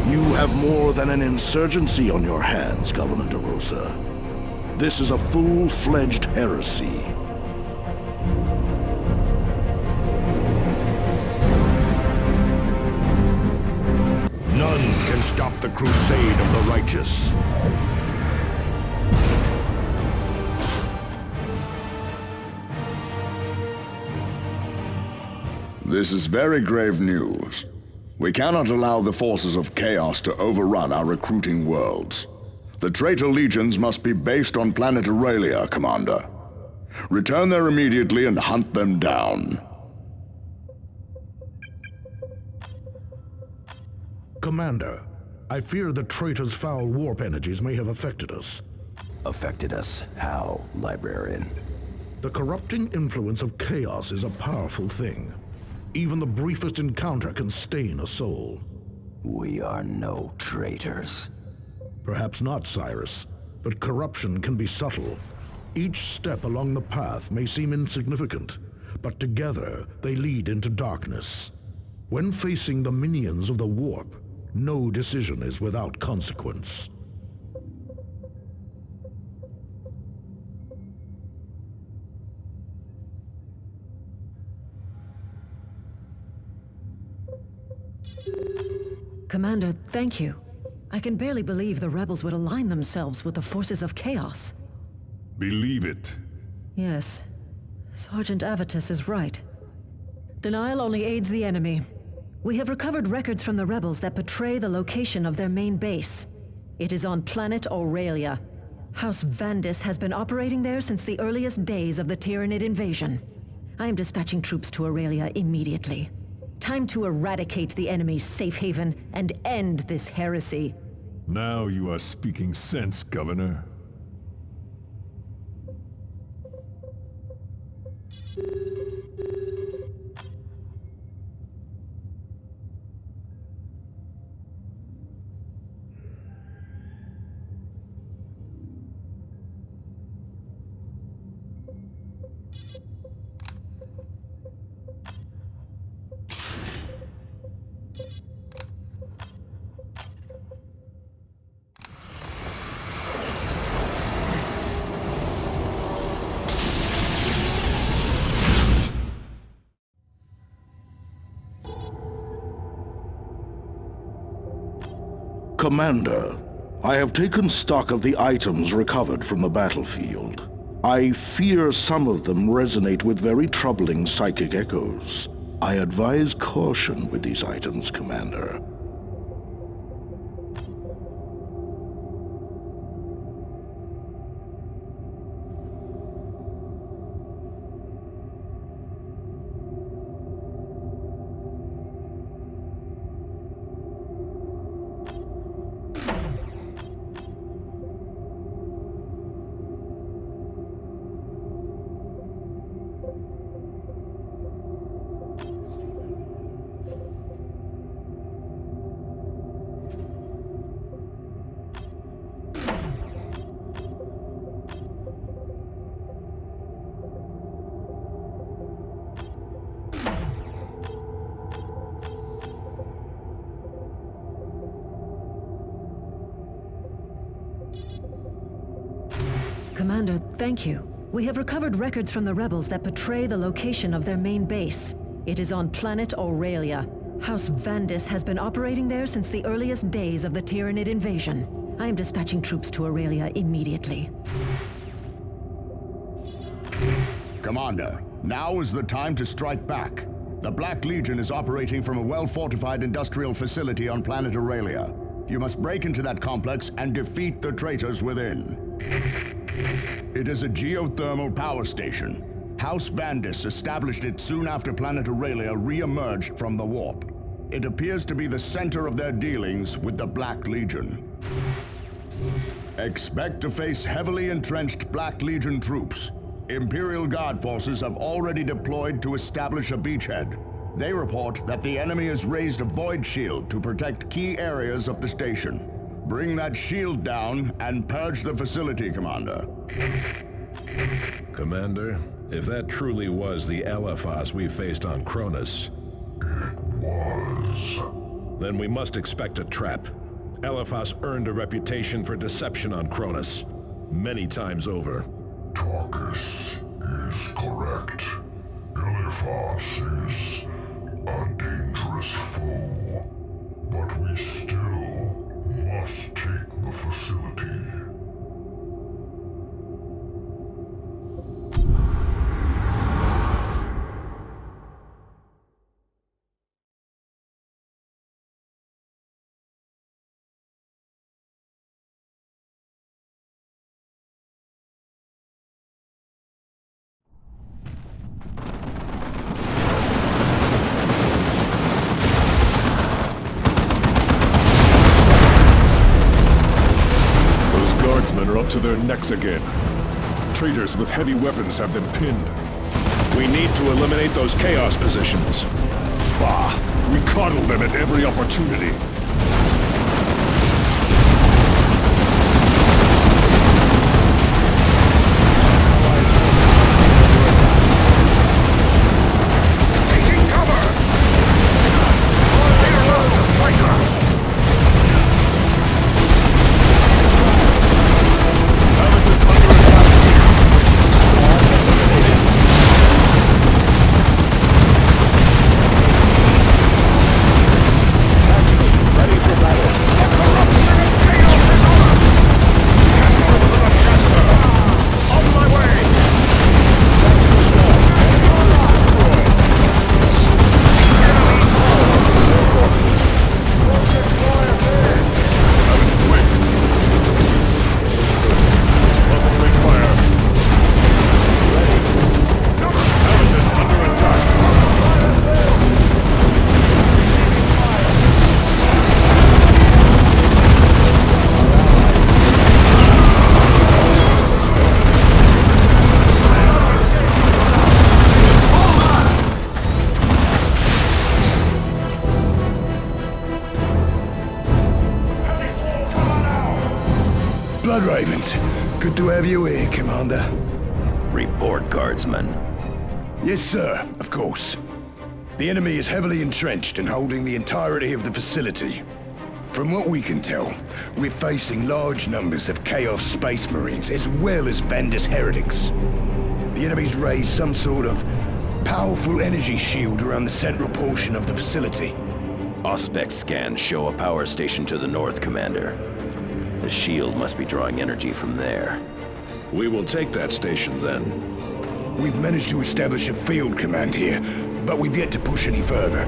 You have more than an insurgency on your hands, Governor DeRosa. This is a full-fledged heresy. None can stop the crusade of the righteous. This is very grave news. We cannot allow the forces of chaos to overrun our recruiting worlds. The traitor legions must be based on planet Aurelia, Commander. Return there immediately and hunt them down. Commander, I fear the traitor's foul warp energies may have affected us. Affected us? How, Librarian? The corrupting influence of chaos is a powerful thing. Even the briefest encounter can stain a soul. We are no traitors. Perhaps not, Cyrus, but corruption can be subtle. Each step along the path may seem insignificant, but together they lead into darkness. When facing the minions of the warp, no decision is without consequence. Commander, thank you. I can barely believe the rebels would align themselves with the forces of chaos. Believe it. Yes. Sergeant Avitus is right. Denial only aids the enemy. We have recovered records from the rebels that betray the location of their main base. It is on planet Aurelia. House Vandis has been operating there since the earliest days of the Tyranid invasion. I am dispatching troops to Aurelia immediately. Time to eradicate the enemy's safe haven and end this heresy. Now you are speaking sense, Governor. Commander, I have taken stock of the items recovered from the battlefield. I fear some of them resonate with very troubling psychic echoes. I advise caution with these items, Commander. Commander, thank you. We have recovered records from the rebels that betray the location of their main base. It is on planet Aurelia. House Vandis has been operating there since the earliest days of the Tyranid invasion. I am dispatching troops to Aurelia immediately. Commander, now is the time to strike back. The Black Legion is operating from a well-fortified industrial facility on planet Aurelia. You must break into that complex and defeat the traitors within. It is a geothermal power station. House Vandis established it soon after planet Aurelia re-emerged from the warp. It appears to be the center of their dealings with the Black Legion. Expect to face heavily entrenched Black Legion troops. Imperial Guard forces have already deployed to establish a beachhead. They report that the enemy has raised a void shield to protect key areas of the station. Bring that shield down and purge the facility, Commander. Commander, if that truly was the Elephas we faced on Cronus... It was. Then we must expect a trap. Elephas earned a reputation for deception on Cronus. Many times over. Tarkus is correct. Elephas is a dangerous foe. But we still must take the facility. Guardsmen are up to their necks again. Traitors with heavy weapons have them pinned. We need to eliminate those chaos positions. Bah! We coddle them at every opportunity. Taking cover! Reload the striker! Blood Ravens, good to have you here, Commander. Report, Guardsman. Yes, sir, of course. The enemy is heavily entrenched and holding the entirety of the facility. From what we can tell, we're facing large numbers of Chaos Space Marines as well as Vandis heretics. The enemy's raised some sort of powerful energy shield around the central portion of the facility. Auspex scans show a power station to the north, Commander. The shield must be drawing energy from there. We will take that station then. We've managed to establish a field command here, but we've yet to push any further.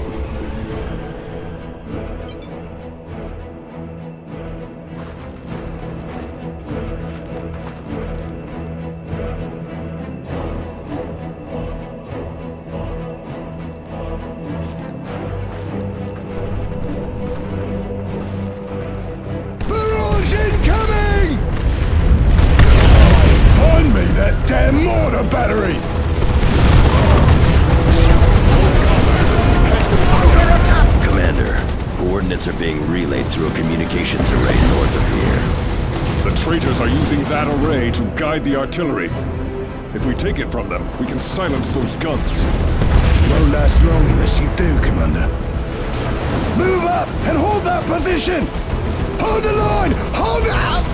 Barrage incoming! Find me that damn mortar battery! Commander, coordinates are being relayed through a communications array north of here. The traitors are using that array to guide the artillery. If we take it from them, we can silence those guns. Won't last long unless you do, Commander. Move up and hold that position! Hold the line! Hold it up!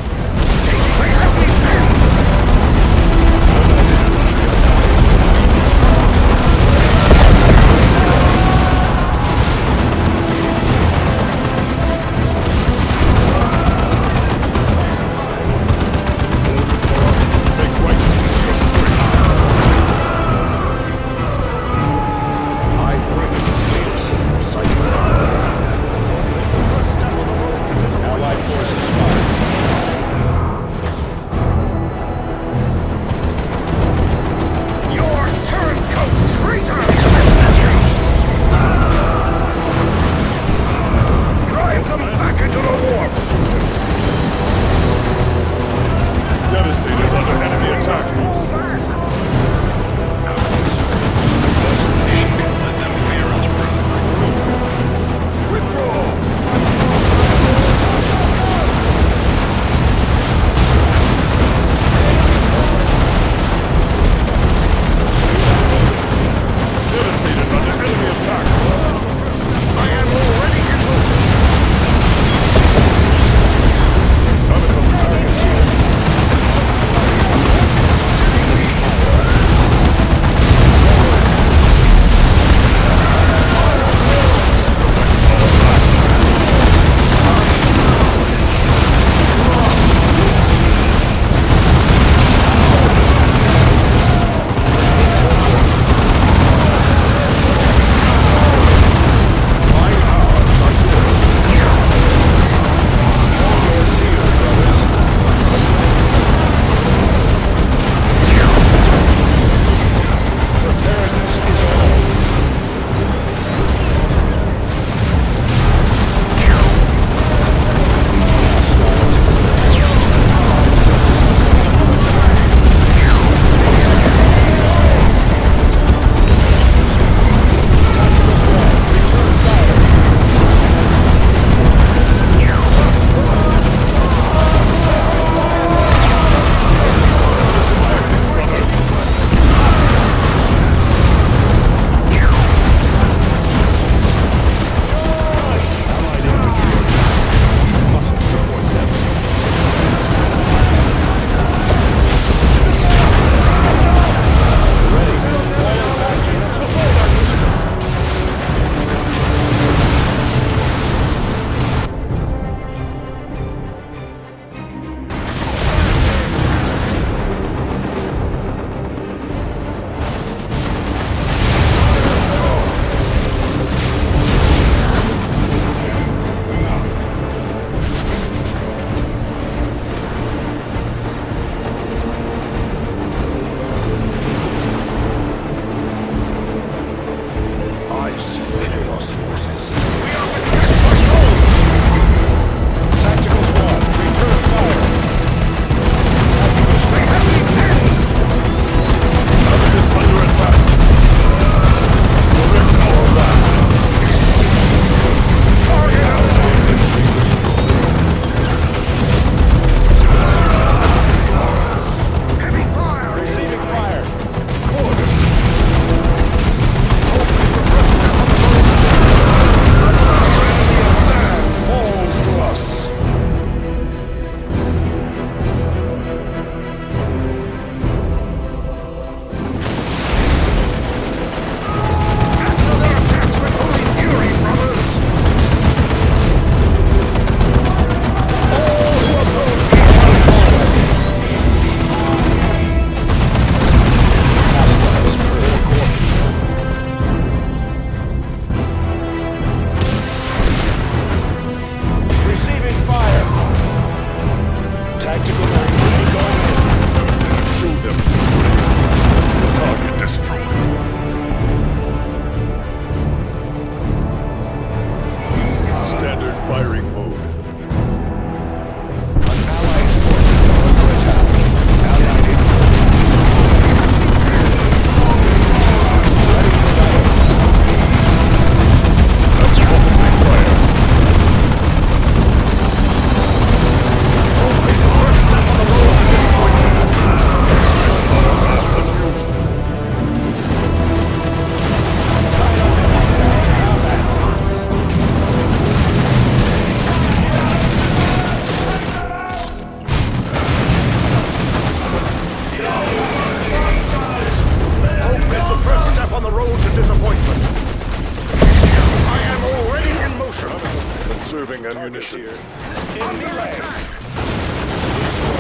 ammunition.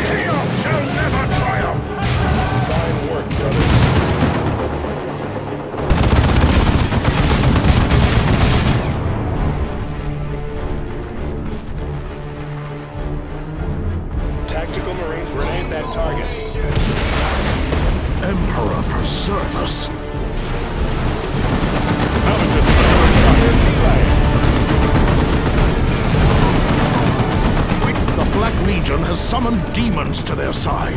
Chaos shall never triumph! Fine work, brothers. Tactical Marines grenade that target. Emperor preserve us! The Black Legion has summoned demons to their side.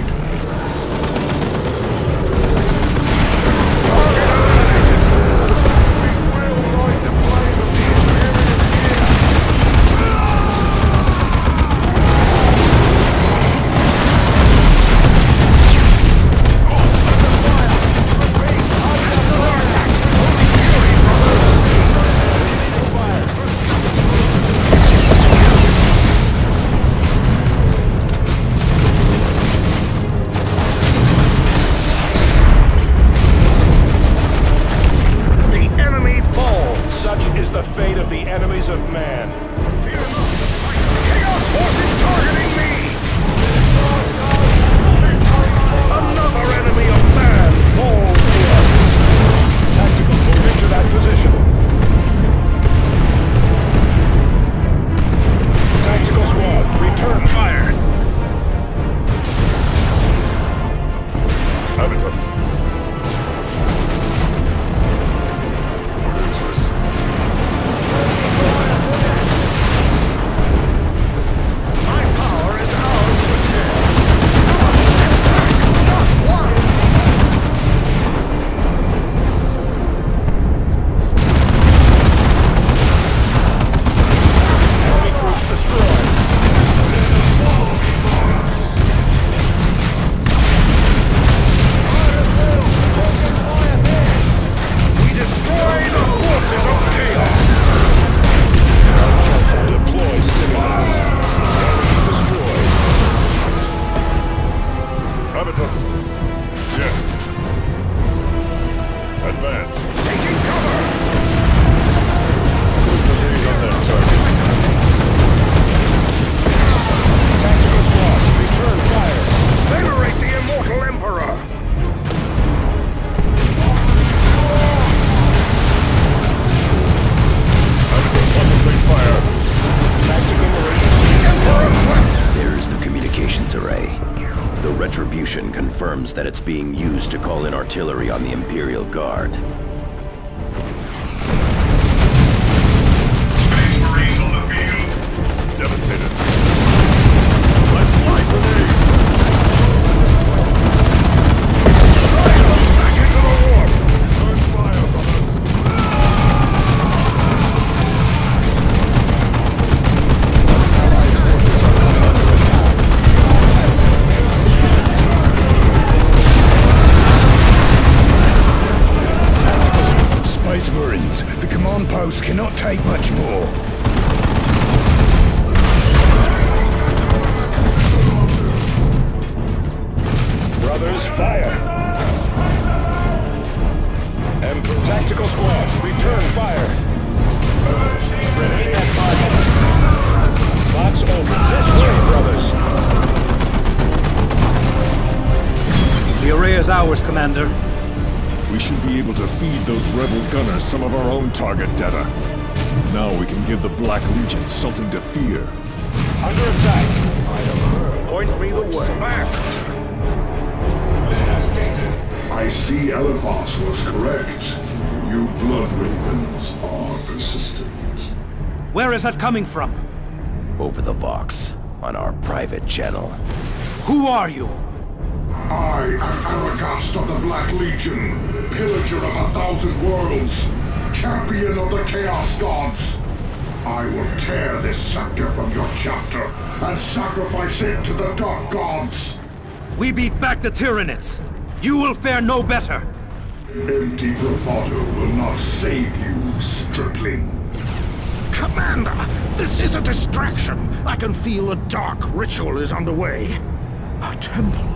Retribution confirms that it's being used to call in artillery on the Imperial Guard. Space Marines on the field. Devastated. Let's fly grenade! Back into the warp! Turn fire, brothers! Space Marines, the command post cannot take much more. Brothers, fire! Emperor Tactical Squad, return fire! Grenade that target! Box open. This way, brothers! The array is ours, Commander. We should be able to feed those rebel gunners some of our own target data. Now we can give the Black Legion something to fear. Under attack! Point me the way. Back! I see Elevas was correct. You Blood Ravens are persistent. Where is that coming from? Over the Vox, on our private channel. Who are you? I am Aragast of the Black Legion, pillager of 1,000 worlds, champion of the Chaos Gods. I will tear this scepter from your chapter and sacrifice it to the Dark Gods. We beat back the Tyranids. You will fare no better. Empty bravado will not save you, stripling. Commander, this is a distraction. I can feel a dark ritual is underway. A temple.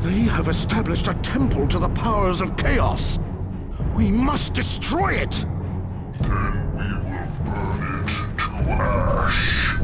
They have established a temple to the powers of chaos. We must destroy it! Then we will burn it to ash.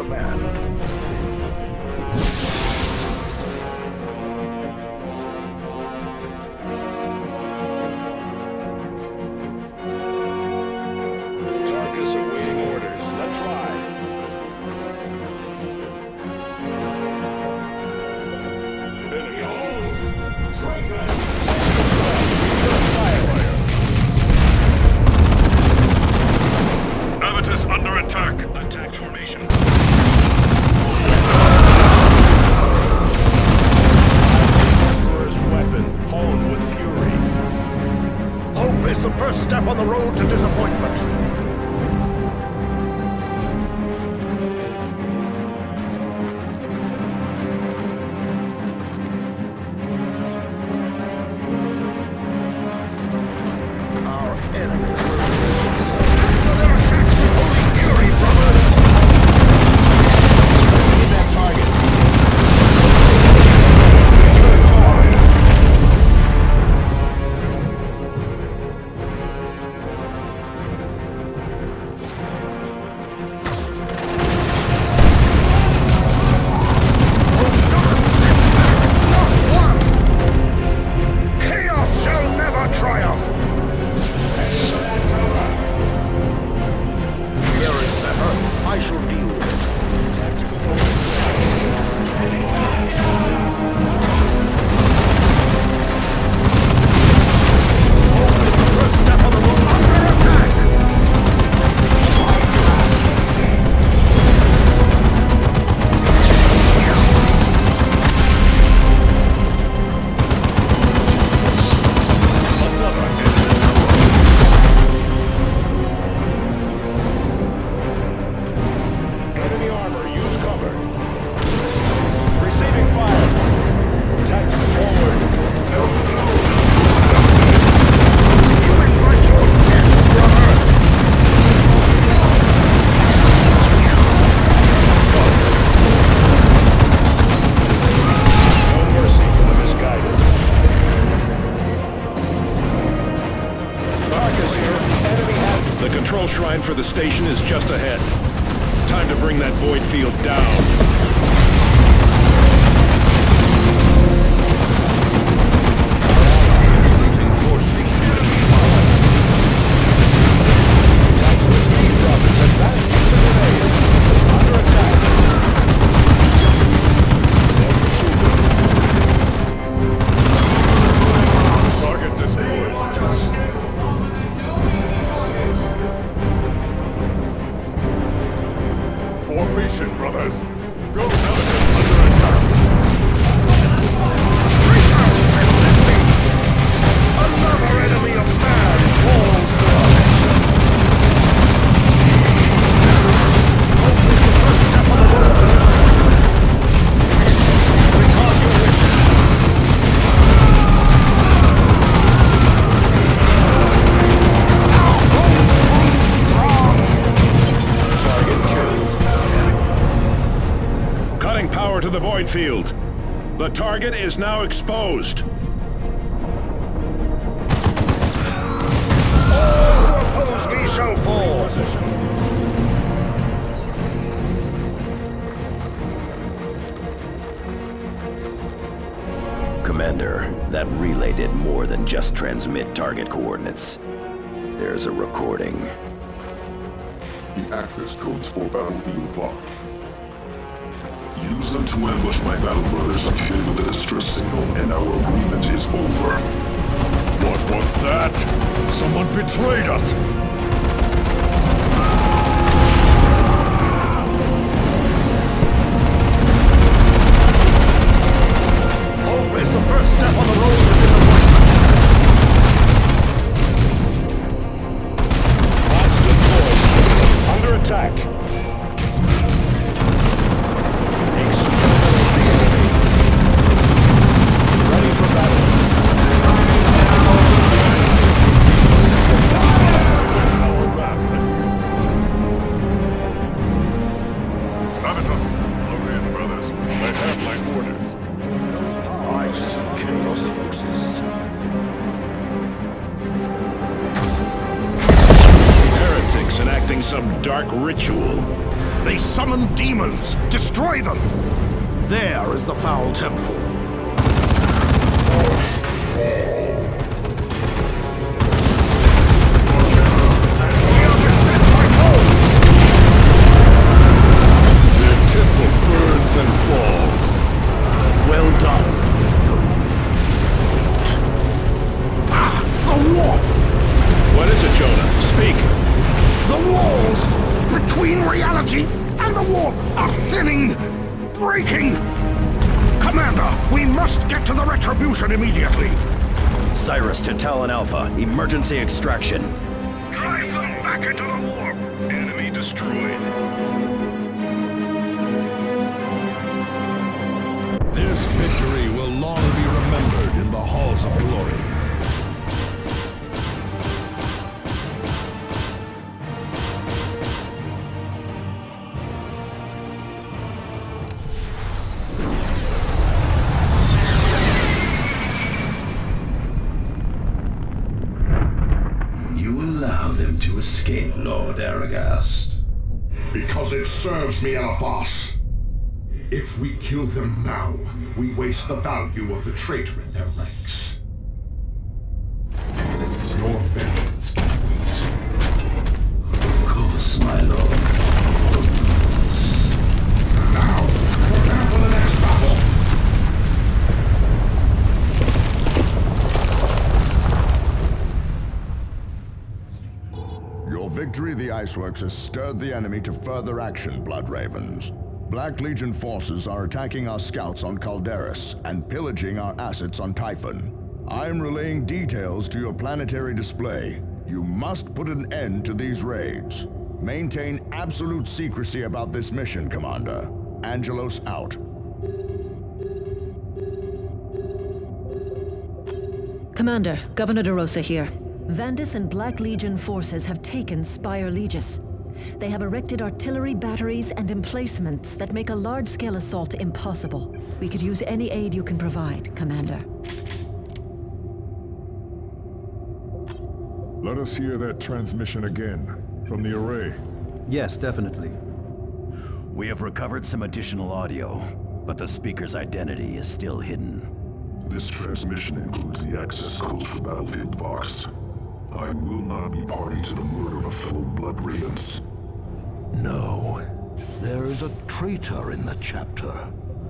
command. Tarkus awaiting orders. Let's fly. Avitus under attack. Attack formation. First weapon, honed with fury. Hope is the first step on the road to disappointment. Our enemies will answer their attacks with holy fury, brothers! Get that target. Chaos shall never triumph! There is matter. I shall deal with it. Tactical focus. First step on the road under attack! Enemy armor, use cover. Receiving fire. Attack forward. You invite your death, brother! No mercy for the misguided. Tarkus here. Enemy has... The control shrine for the station is just ahead. Time to bring that void field down. Under attack. Target disabled. Formation, brothers. Go Avitus under attack. Another enemy of man falls to us. Hope is the first step on the road to disappointment. Recall your wishes. Target killed. Cutting power to the void field. The target is now exposed. All who oppose me shall fall. Commander, that relay did more than just transmit target coordinates. There's a recording. The access codes for Battlefield Block. Use them to ambush my battle brothers until with the distress signal and our agreement is over. What was that? Someone betrayed us! Hope is the first step on the road to disappointment. Bombs deployed. Under attack. Ready for battle. Avitus, load in, brothers. I have my orders. I see Chaos forces. Heretics enacting some dark ritual. They summon demons! Destroy them! There is the Foul Temple. Must fall. The temple burns and falls. Well done. The warp! What is it, Jonah? Speak! The walls between reality and the warp are thinning, breaking. Commander, we must get to the Retribution immediately. Cyrus to Talon Alpha, emergency extraction. Drive them back into the warp. Enemy destroyed. This victory will long be remembered in the halls of glory. You allow them to escape, Lord Aragast. Because it serves me, Elabas. If we kill them now, we waste the value of the traitor in their ranks. Your vengeance can wait. Of course, my lord. Now, prepare for the next battle. Your victory, the Iceworks, has stirred the enemy to further action, Blood Ravens. Black Legion forces are attacking our scouts on Calderis and pillaging our assets on Typhon. I'm relaying details to your planetary display. You must put an end to these raids. Maintain absolute secrecy about this mission, Commander. Angelos out. Commander, Governor DeRosa here. Vandis and Black Legion forces have taken Spire Legis. They have erected artillery batteries and emplacements that make a large-scale assault impossible. We could use any aid you can provide, Commander. Let us hear that transmission again, from the array. Yes, definitely. We have recovered some additional audio, but the speaker's identity is still hidden. This transmission includes the access codes for Battlefield Vox. I will not be party to the murder of fellow Blood Ravens. No. There is a traitor in the chapter.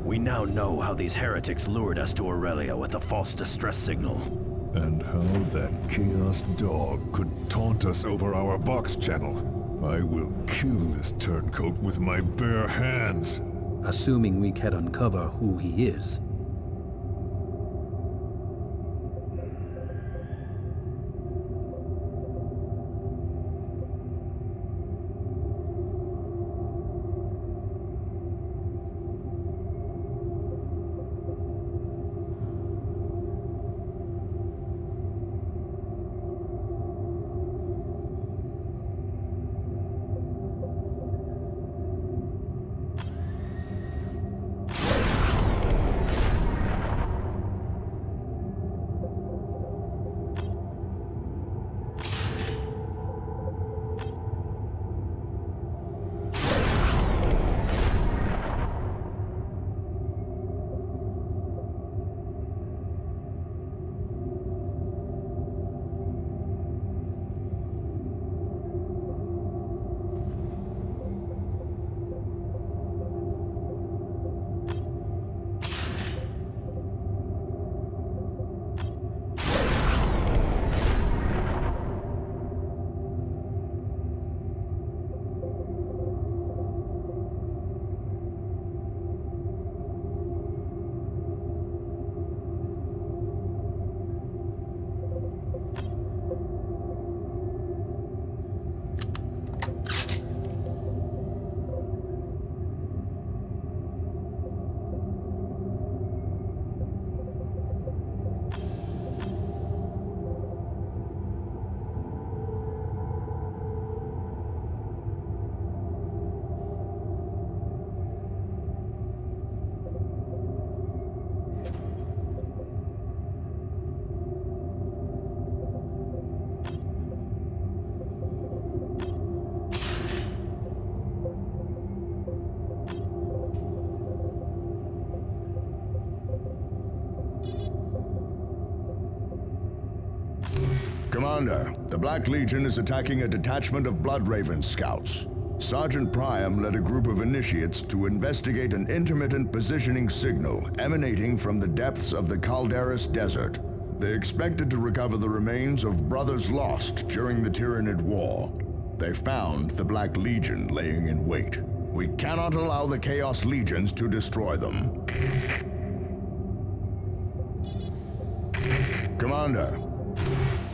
We now know how these heretics lured us to Aurelia with a false distress signal. And how that Chaos Dog could taunt us over our Vox channel. I will kill this turncoat with my bare hands. Assuming we can uncover who he is. Commander, the Black Legion is attacking a detachment of Bloodraven scouts. Sergeant Priam led a group of initiates to investigate an intermittent positioning signal emanating from the depths of the Calderis Desert. They expected to recover the remains of brothers lost during the Tyranid War. They found the Black Legion laying in wait. We cannot allow the Chaos Legions to destroy them. Commander,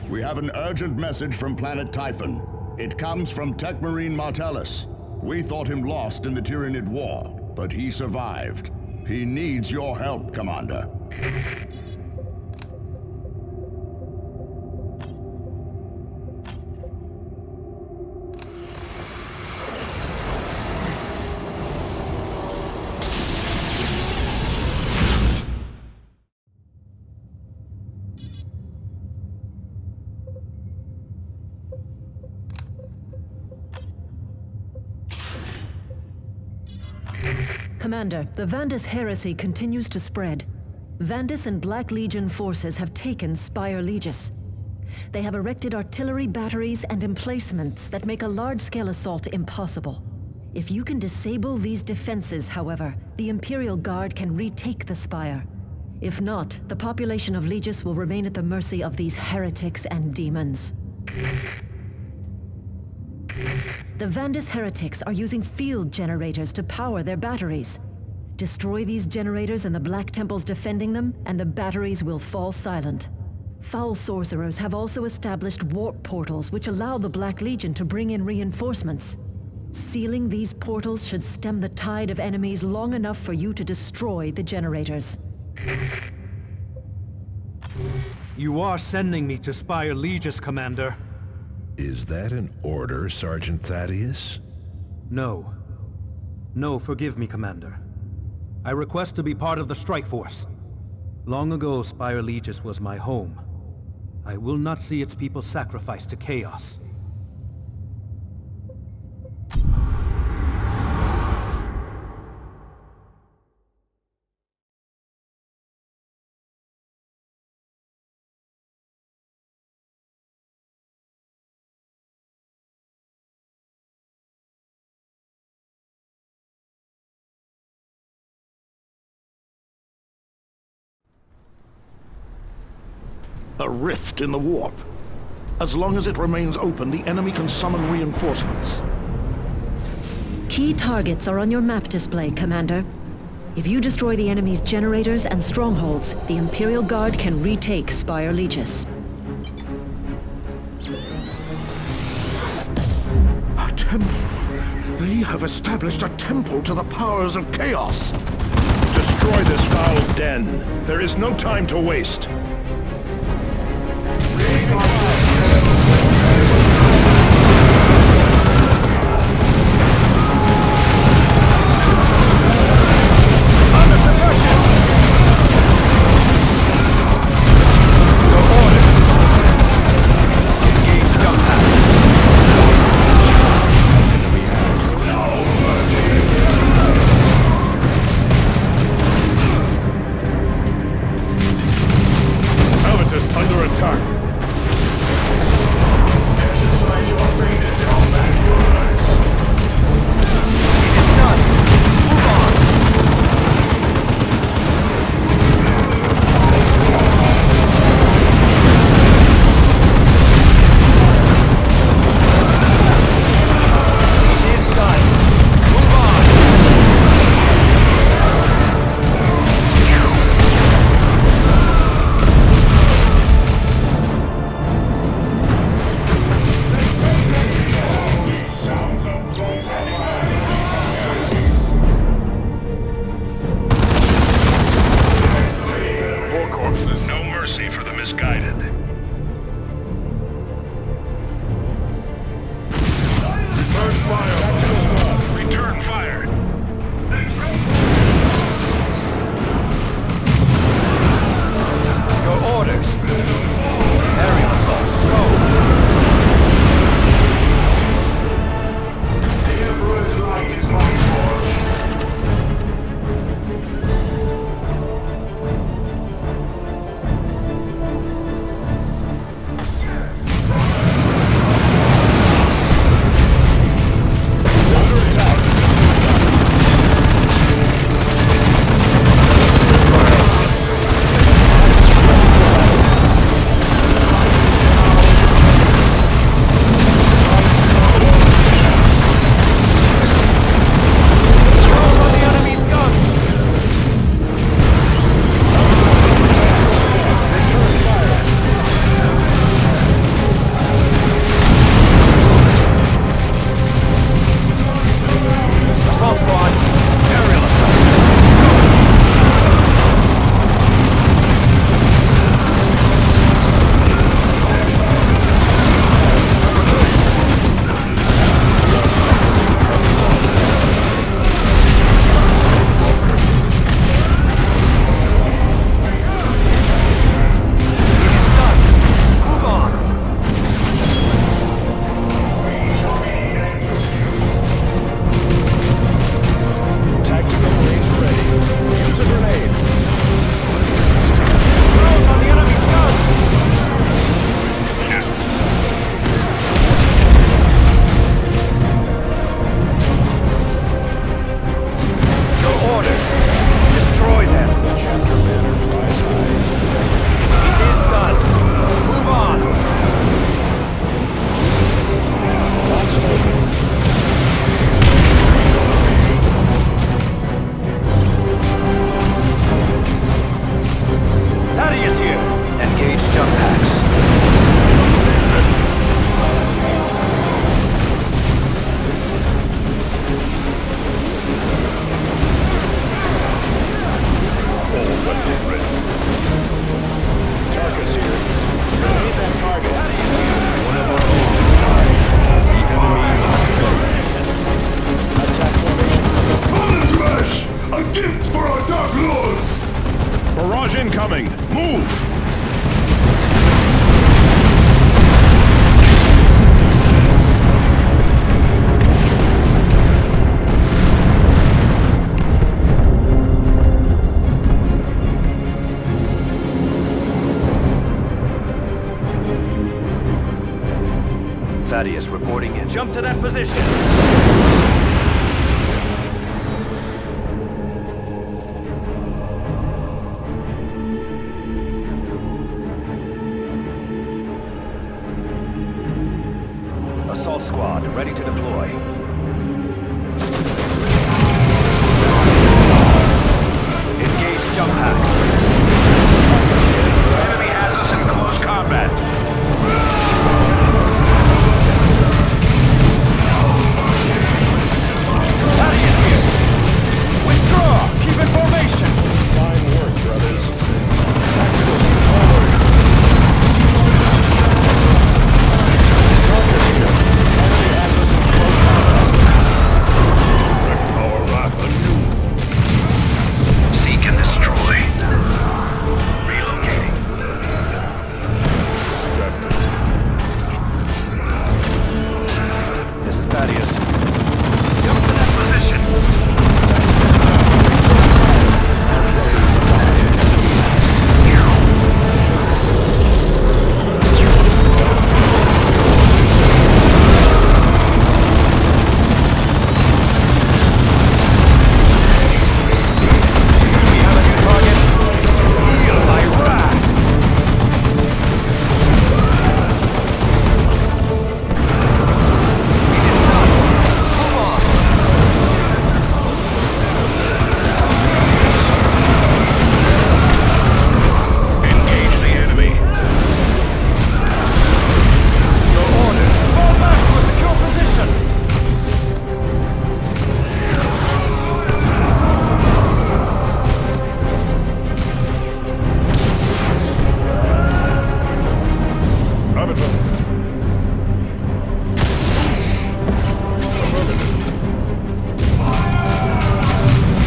we have an urgent message from Planet Typhon. It comes from Techmarine Martellus. We thought him lost in the Tyranid War, but he survived. He needs your help, Commander. Commander, the Vandis heresy continues to spread. Vandis and Black Legion forces have taken Spire Legis. They have erected artillery batteries and emplacements that make a large-scale assault impossible. If you can disable these defenses, however, the Imperial Guard can retake the Spire. If not, the population of Legis will remain at the mercy of these heretics and demons. The Vandis heretics are using field generators to power their batteries. Destroy these generators and the Black Temples defending them, and the batteries will fall silent. Foul sorcerers have also established warp portals which allow the Black Legion to bring in reinforcements. Sealing these portals should stem the tide of enemies long enough for you to destroy the generators. You are sending me to Spire Legis, Commander. Is that an order, Sergeant Thaddeus? No. No, forgive me, Commander. I request to be part of the strike force. Long ago, Spire Legis was my home. I will not see its people sacrificed to chaos. A rift in the warp. As long as it remains open, the enemy can summon reinforcements. Key targets are on your map display, Commander. If you destroy the enemy's generators and strongholds, the Imperial Guard can retake Spire Legis. A temple. They have established a temple to the powers of chaos. Destroy this foul den. There is no time to waste. Under attack! incoming! Move! Thaddeus reporting in. Jump to that position! Assault squad, ready to deploy. Engage jump packs. Enemy has us in close combat. Thaddeus here! Withdraw! Keep in formation! Fine work, brothers. Tacticals forward. Enemy has us in close combat. Protect our wrath anew. Seek and destroy. Relocating. This is Aptus. This is Thaddeus. Jump to that position! We have a new target. Feel my wrath! It is done. Move on. Engage the enemy. Your orders. Fall back to a secure position. Abatus.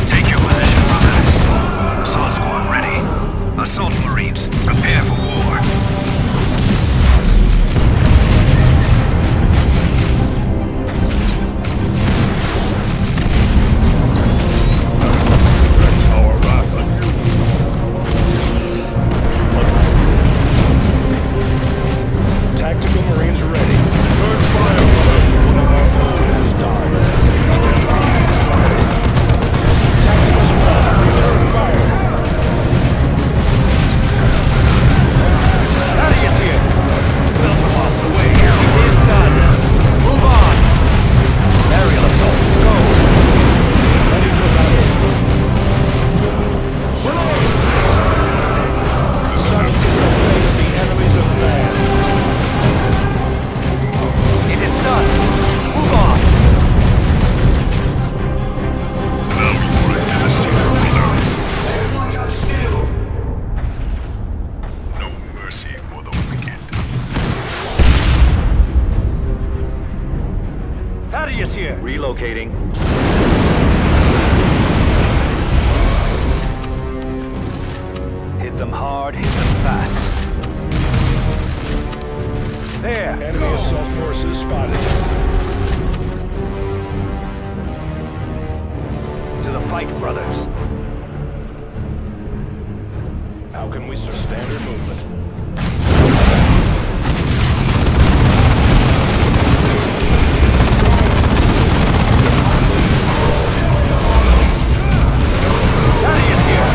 Take your position, brother. Assault squad ready. Assault Marines, prepare for war. Our wrath anew. Tactical Marines ready. Turn fire, brother. One of our own has died. Tactical squad, return fire. Thaddeus here. Well, miles away. It is done. Move on. Aerial assault. Go. Ready for battle. Such is the fate of the enemies of man. It is done. Move on. Now before I devastate our brother. No mercy for the wicked. Thaddeus here. Relocating. Hit them hard, hit them fast. There. Enemy assault forces spotted. To the fight, brothers. How can we standard movement? Thaddeus here.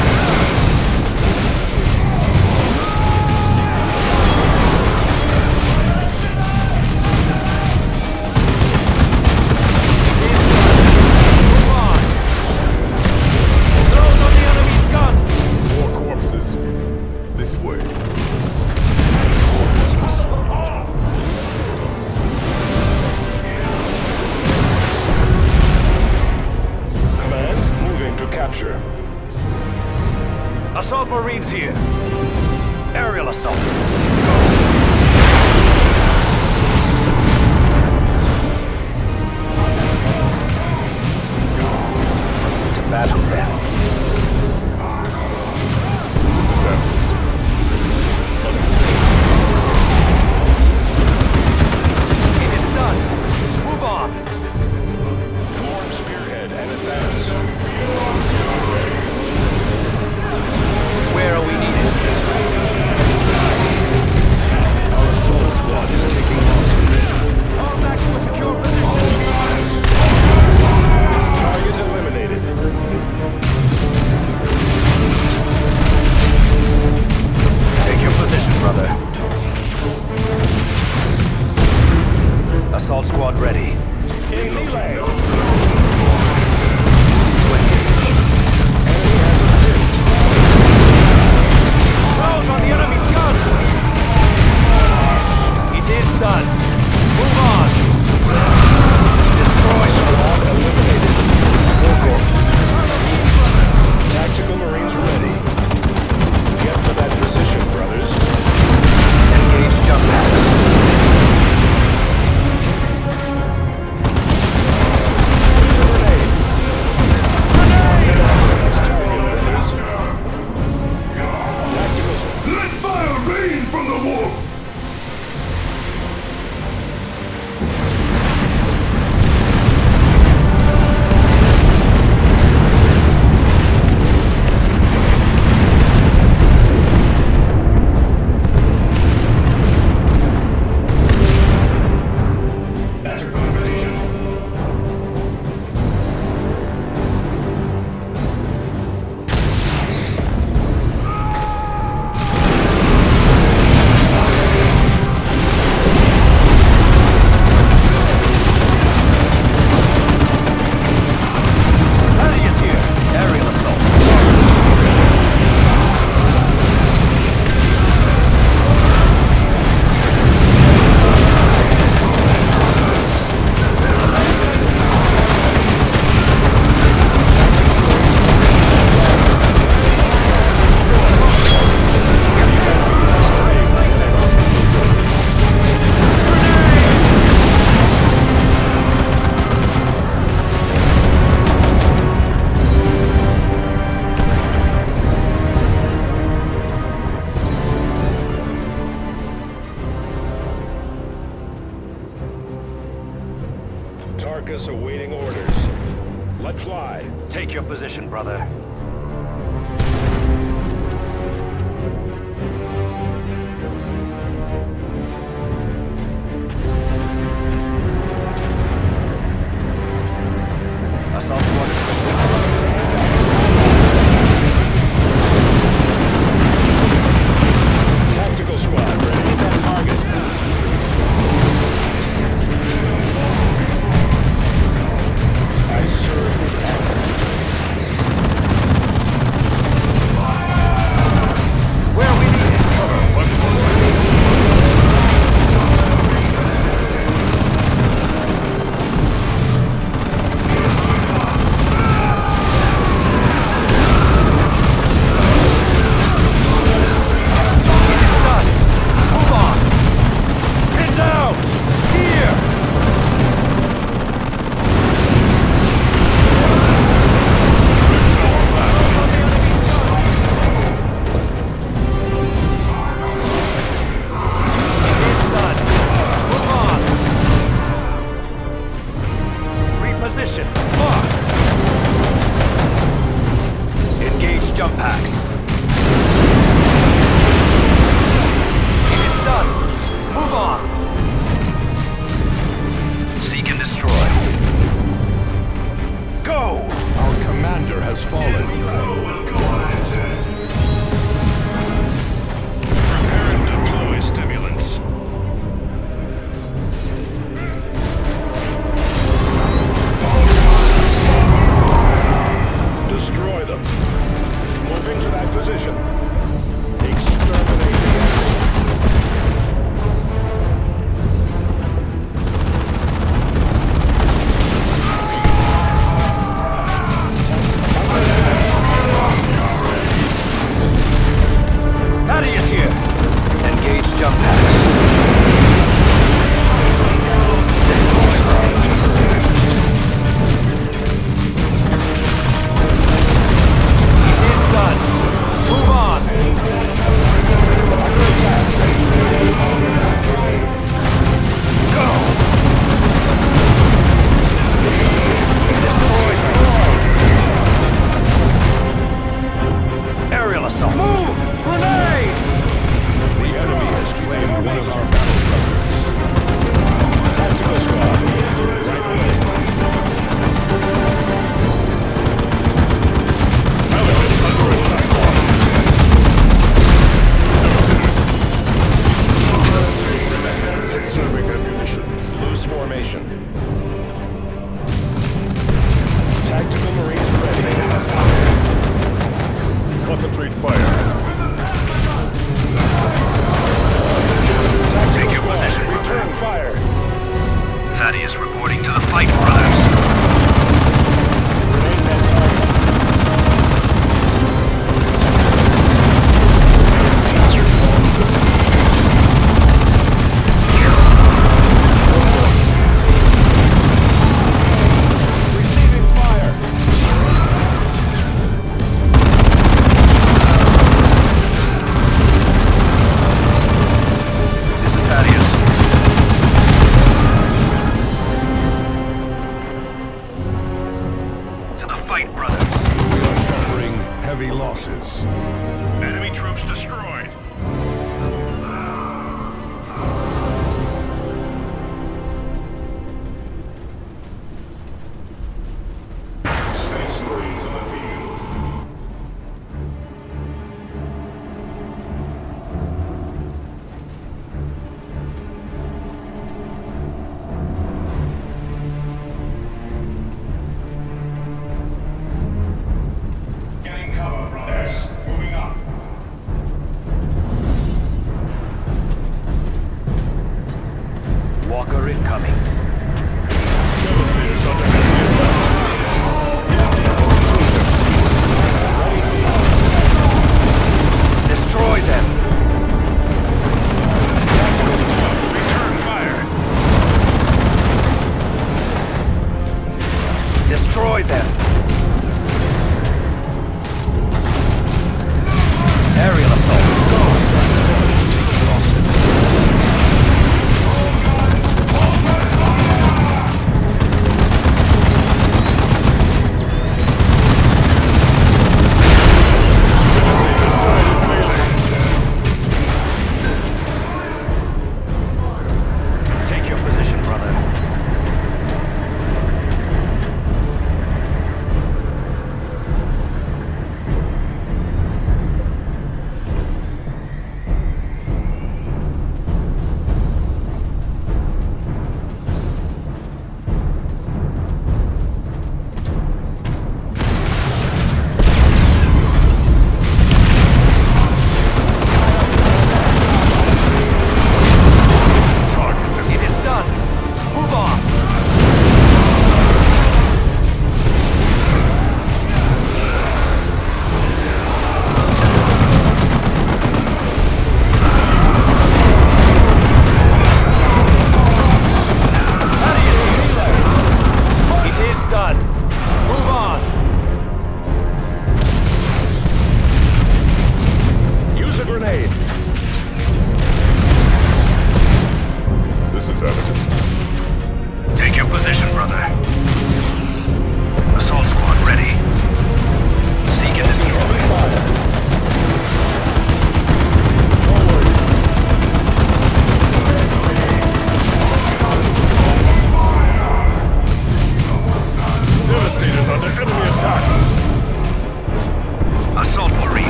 Move on. Throw on the enemy's gun. More corpses. This way. Command, moving to capture. Assault Marines here. Aerial assault. To battle then. This is Aptus. Take your position, brother. Assault squad is Tactical squad, ready on target. I serve with honor. where we need is cover. Done. Move on. Pin down. Here. It's done. Move on. Reposition. Mark. Engage jump packs. It's done. Move on. Seek and destroy. Go! Our commander has fallen. Prepare and deploy stimulants. Destroy them. Moving to that position. Exterminate the enemy. Thaddeus here. Engage jump packs. It's done. Move on. Go. Destroy. Aerial assault. Move! Grenade! The enemy has claimed one of our battle brothers. Tactical squad. Right away. Conserving ammunition. Loose formation. Tactical Marines ready. Concentrate fire. Take your position. Return fire. Thaddeus reporting to the fight, brothers. Grenade on target. Receiving fire. This is Thaddeus. To the fight, brothers. We are suffering heavy losses. Enemy troops destroyed. Space Marines in the field. Getting cover, brothers. Moving up.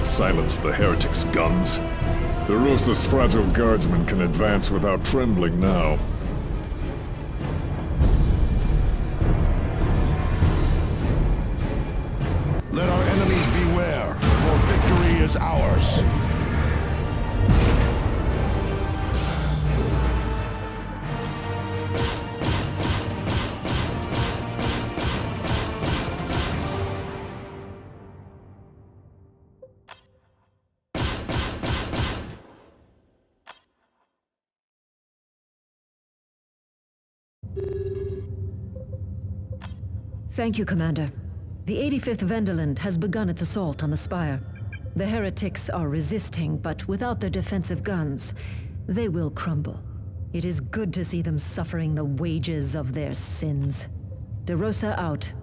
silence the heretics' guns. DeRosa's fragile guardsmen can advance without trembling now. Let our enemies beware, for victory is ours. Thank you, Commander. The 85th Venderland has begun its assault on the Spire. The heretics are resisting, but without their defensive guns, they will crumble. It is good to see them suffering the wages of their sins. DeRosa out.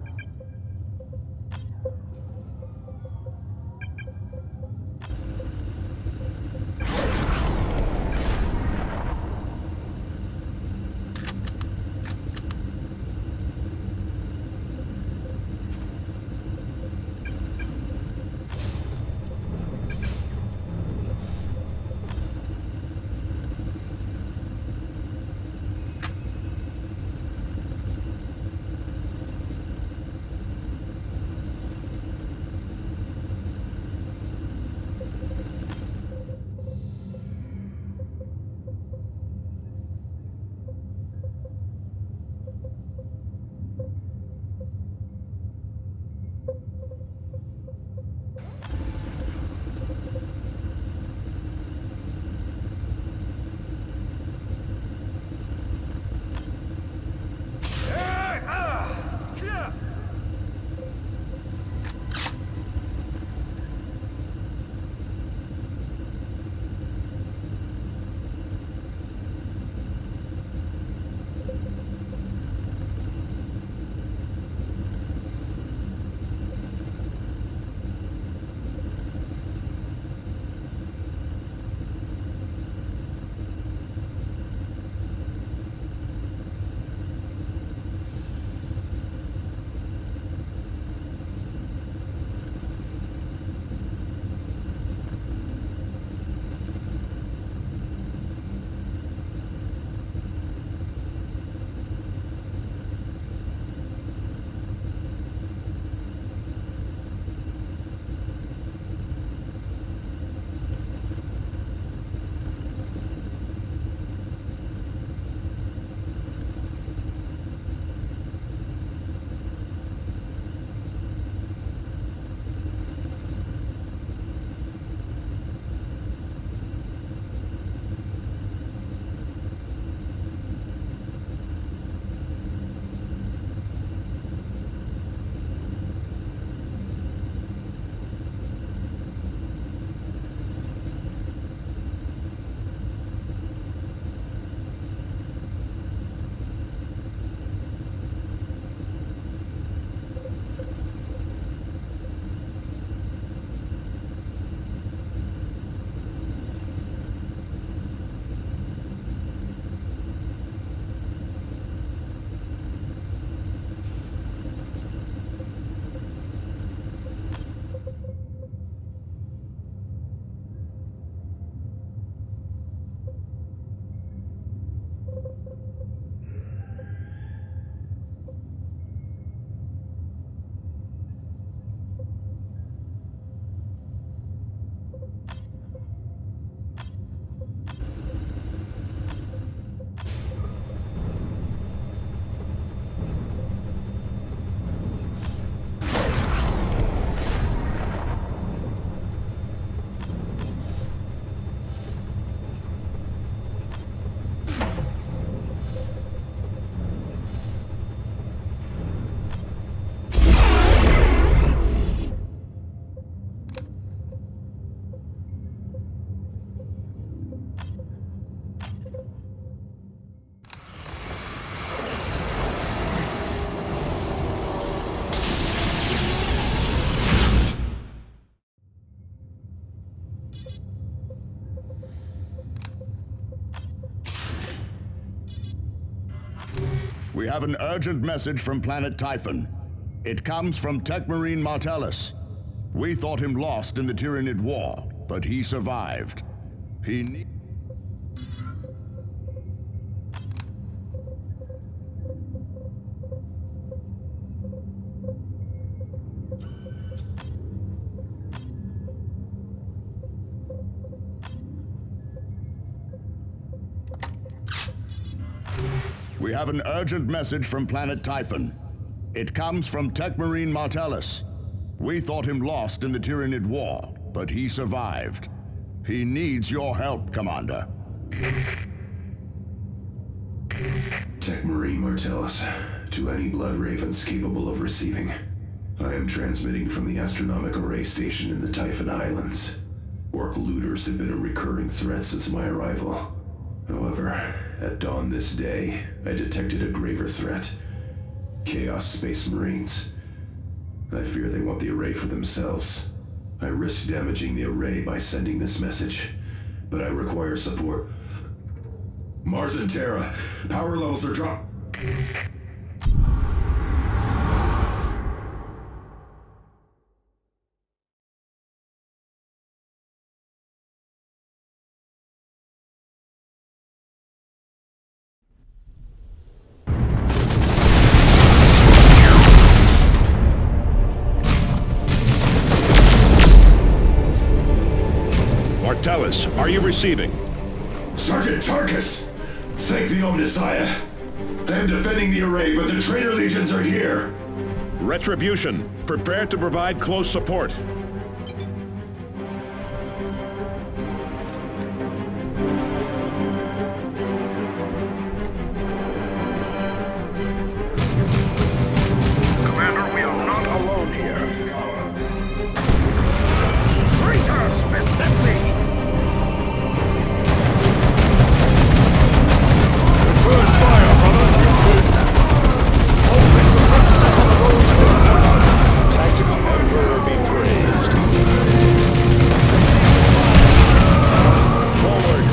We have an urgent message from planet Typhon. It comes from Tech Marine Martellus. We thought him lost in the Tyranid War, but he survived. We have an urgent message from planet Typhon. It comes from Techmarine Martellus. We thought him lost in the Tyranid War, but he survived. He needs your help, Commander. Techmarine Martellus, to any Blood Ravens capable of receiving. I am transmitting from the Astronomic Array Station in the Typhon Islands. Orc looters have been a recurring threat since my arrival. However, at dawn this day, I detected a graver threat. Chaos Space Marines. I fear they want the array for themselves. I risk damaging the array by sending this message, but I require support. Mars and Terra, power levels are dropped. Martellus, are you receiving? Sergeant Tarkus! Thank the Omnissiah! I am defending the array, but the traitor legions are here! Retribution, prepare to provide close support. Commander, we are not alone here. Traitors, beset me! Return fire, brother! Tactical Emperor be praised. Forward!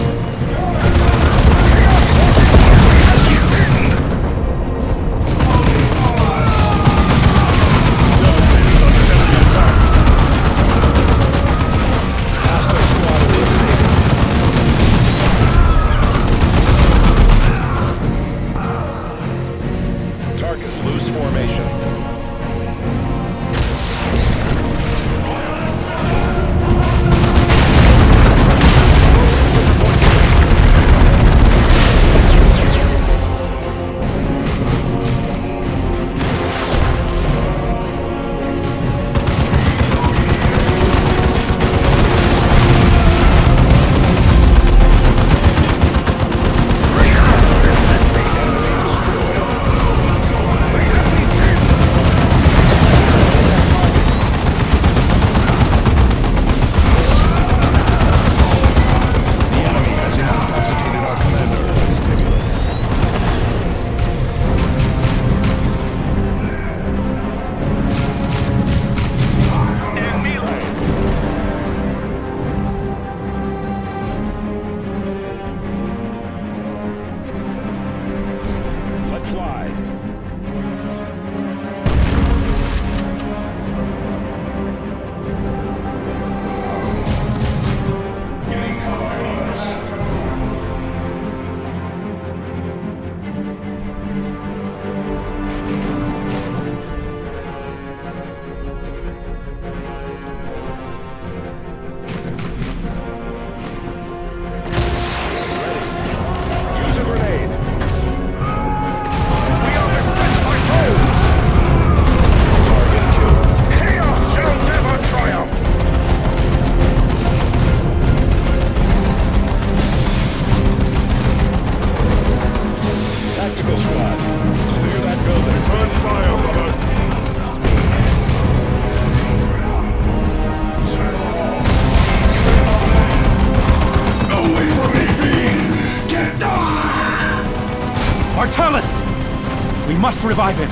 Tarkus, loose formation. Let fly. Getting cover Use a grenade. Chaos shall never triumph! Tactical squad. Clear that building. Return fire, brothers. Away from me, fiend! Get down! Martellus! We must revive him.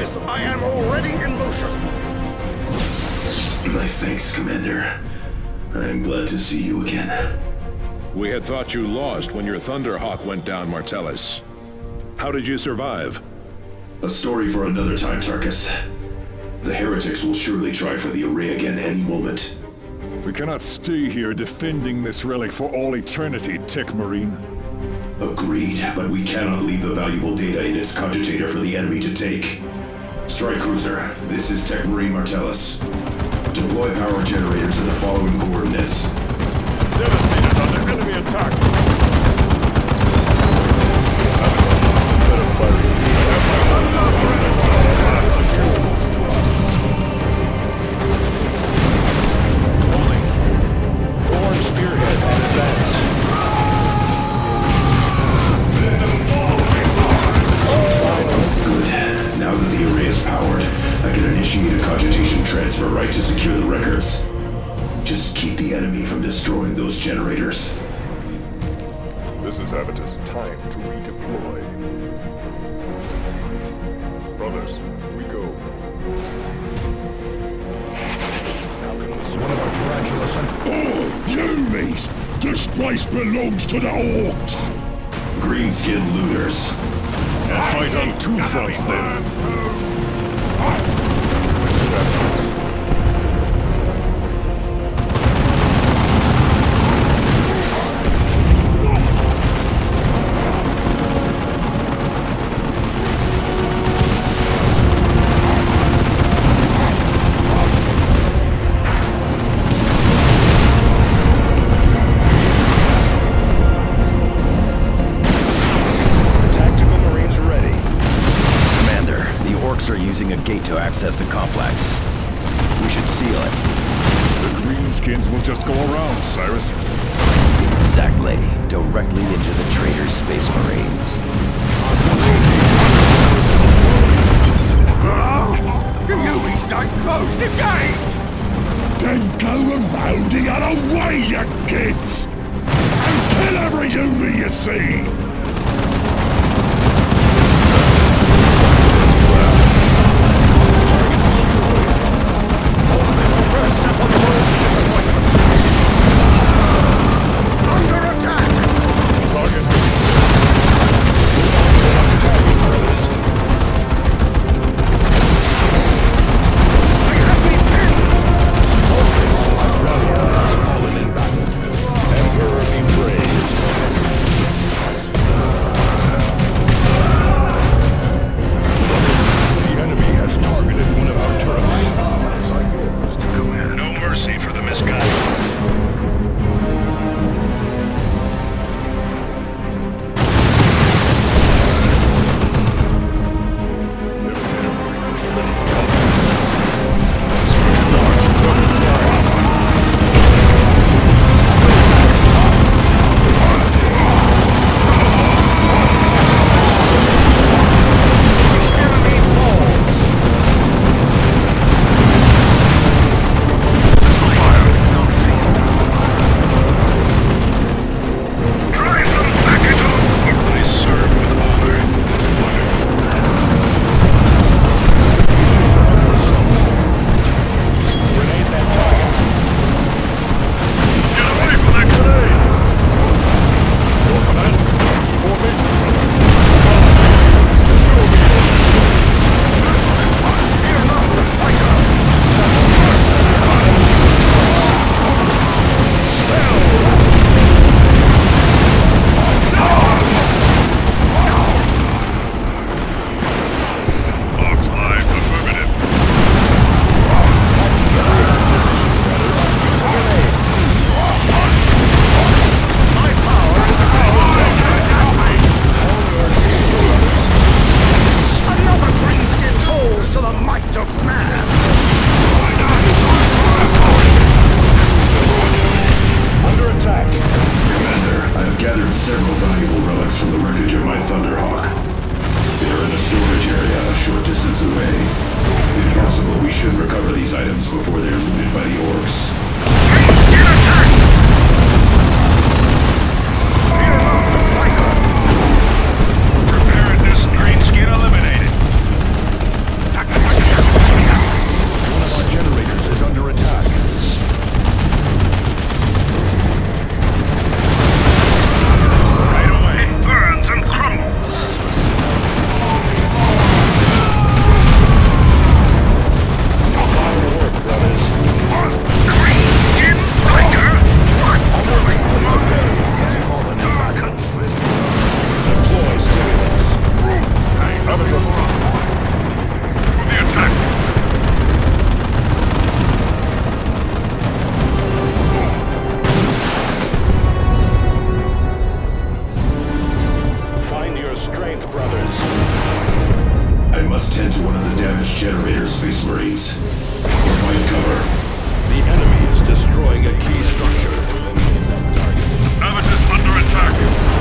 advised, I am already in motion. My thanks, Commander. I am glad to see you again. We had thought you lost when your Thunderhawk went down, Martellus. How did you survive? A story for another time, Tarkus. The heretics will surely try for the array again any moment. We cannot stay here defending this relic for all eternity, Tech Marine. Agreed, but we cannot leave the valuable data in its cogitator for the enemy to take. Strike Cruiser, this is Tech Marine Martellus. Deploy power generators in the following coordinates. Devastator's under enemy attack! Thorn spearhead and advance. Good. Now that the array is powered, I can initiate a cogitation transfer right to secure the records. Just keep the enemy from destroying those generators. This is Avitus. Time to redeploy. Brothers, we go. One of our tarantulas and... Oh, Yumis! This place belongs to the Orcs! Greenskin looters. A fight on two fronts then. To access the complex. We should seal it. The greenskins will just go around, Cyrus. Exactly. Directly into the traitor's space marines. The Yumis don't close the gate! Then go around the other way, you kids! And kill every Yumi you see! before they're looted by the orcs. Preparedness, Greenskin eliminated. must tend to one of the damaged generators, Space Marines. Provide cover. The enemy is destroying a key structure. Abatus under attack.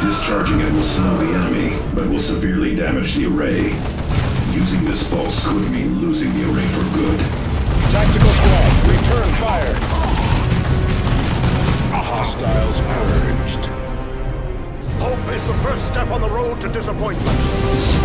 Discharging it will slow the enemy, but will severely damage the array. Using this pulse could mean losing the array for good. Tactical squad, return fire! Hostiles purged. Hope is the first step on the road to disappointment.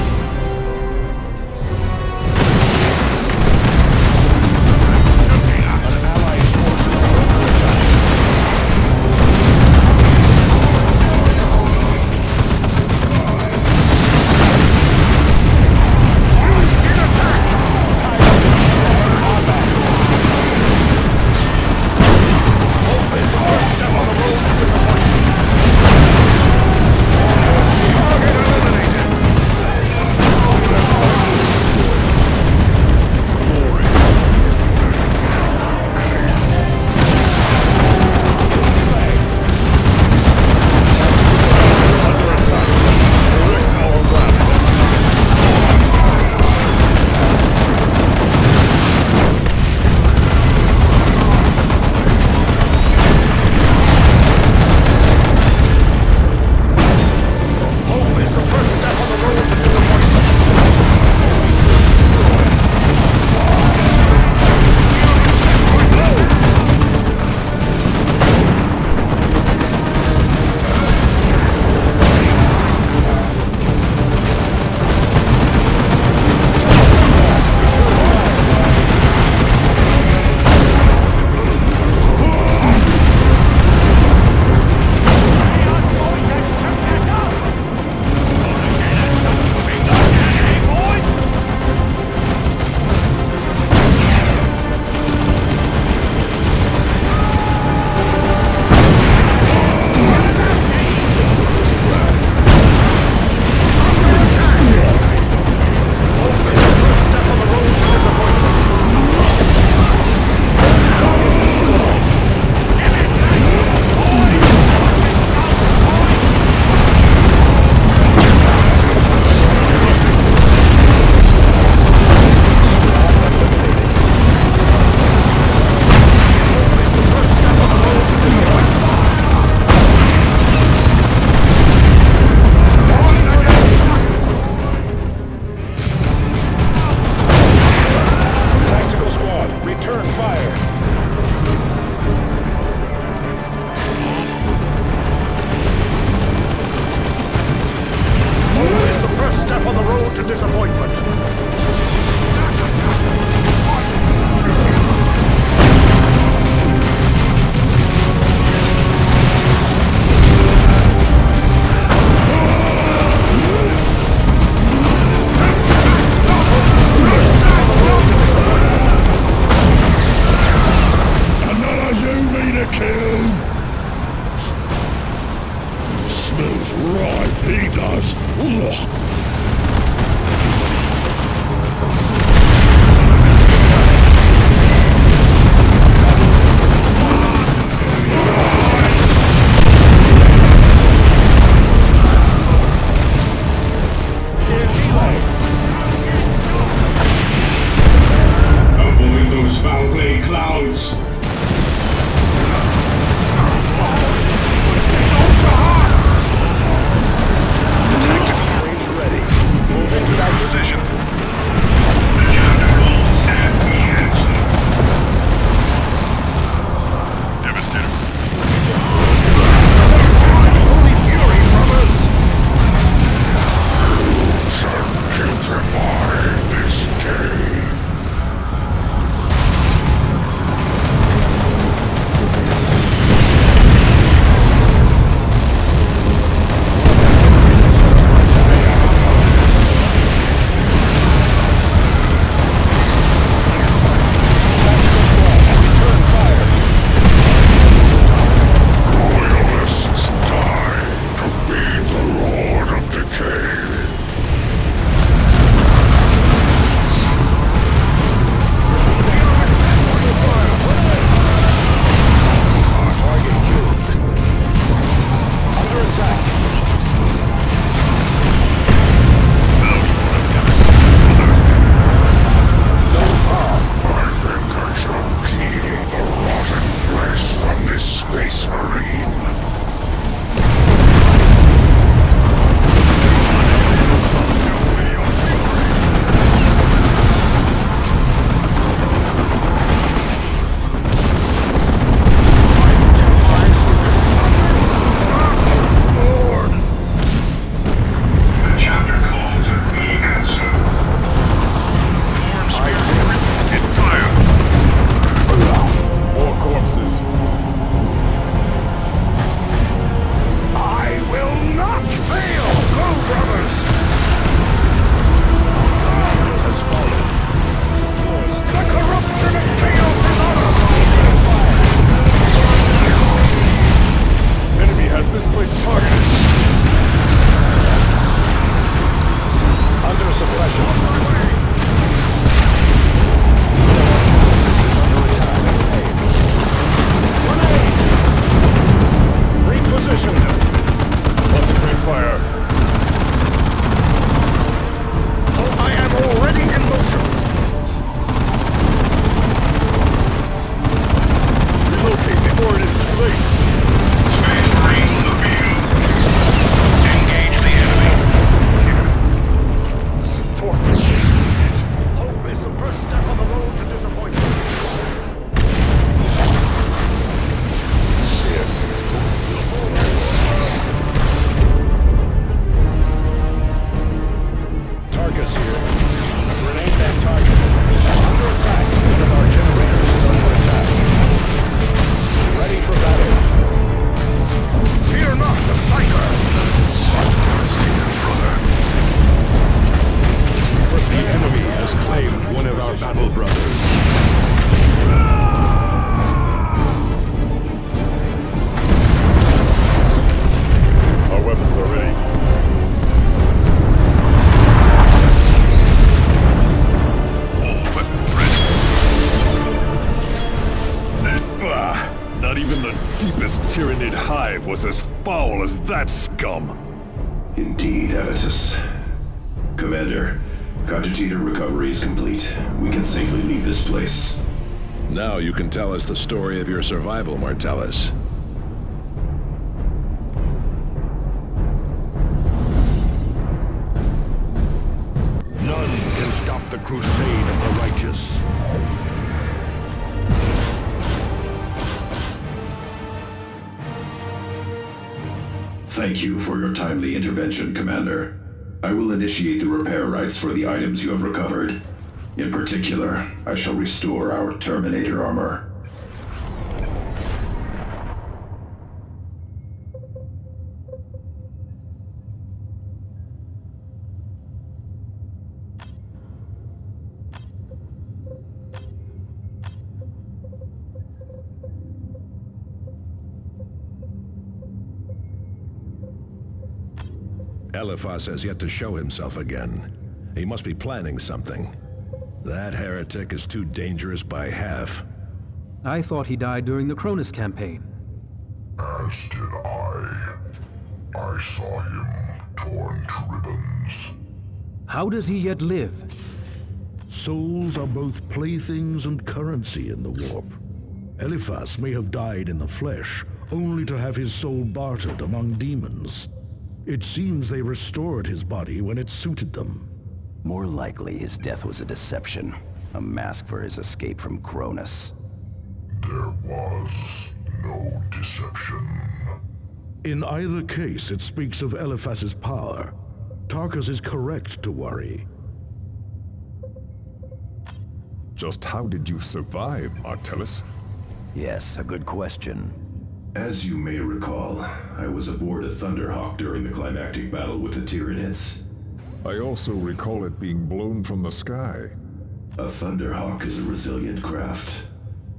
kill? Smells right, he does. Ugh. Avoid those foul-played clouds. Tactical range ready. Move into that position. Devastator. Holy fury, brothers! Putrefy this day. Loyalists die to be the Lord of Decay. Target killed. Under attack. I think I shall peel the rotten flesh from this space marine. The chapter calls and we answer. Skid fire. More corpses. I will not fail! Go, brothers! Commander has fallen. The corruption and chaos is on us! Enemy has this place targeted. Under suppression. Reposition. Concentrate fire. I am already in motion. Relocate before it is too late. Space Marine Levine. Engage the enemy. Support. Hope is the first step on the road to disappointment. Targus here. Grenade that target. Under attack. One of our generators is under attack. Ready for battle. Fear not the Psyker! The enemy has claimed one of our battle brothers. Our weapons are ready. Not even the deepest Tyranid hive was as foul as that scum. Indeed, Evitus. Commander, Cogitator recovery is complete. We can safely leave this place. Now you can tell us the story of your survival, Martellus. None can stop the crusade of the righteous. Thank you for your timely intervention, Commander. I will initiate the repair rights for the items you have recovered. In particular, I shall restore our Terminator armor. Eliphas has yet to show himself again. He must be planning something. That heretic is too dangerous by half. I thought he died during the Cronus campaign. As did I. I saw him torn to ribbons. How does he yet live? Souls are both playthings and currency in the warp. Eliphas may have died in the flesh, only to have his soul bartered among demons. It seems they restored his body when it suited them. More likely, his death was a deception. A mask for his escape from Cronus. There was no deception. In either case, it speaks of Eliphas's power. Tarkus is correct to worry. Just how did you survive, Martellus? Yes, a good question. As you may recall, I was aboard a Thunderhawk during the climactic battle with the Tyranids. I also recall it being blown from the sky. A Thunderhawk is a resilient craft.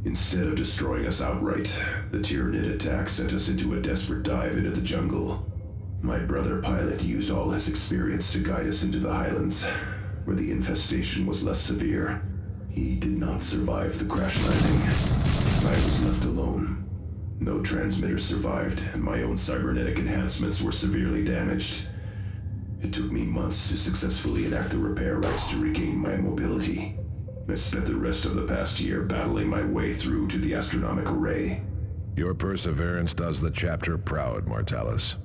Instead of destroying us outright, the Tyranid attack sent us into a desperate dive into the jungle. My brother pilot used all his experience to guide us into the highlands, where the infestation was less severe. He did not survive the crash landing. I was left alone. No transmitters survived, and my own cybernetic enhancements were severely damaged. It took me months to successfully enact the repair rites to regain my mobility. I spent the rest of the past year battling my way through to the astronomic array. Your perseverance does the chapter proud, Martellus.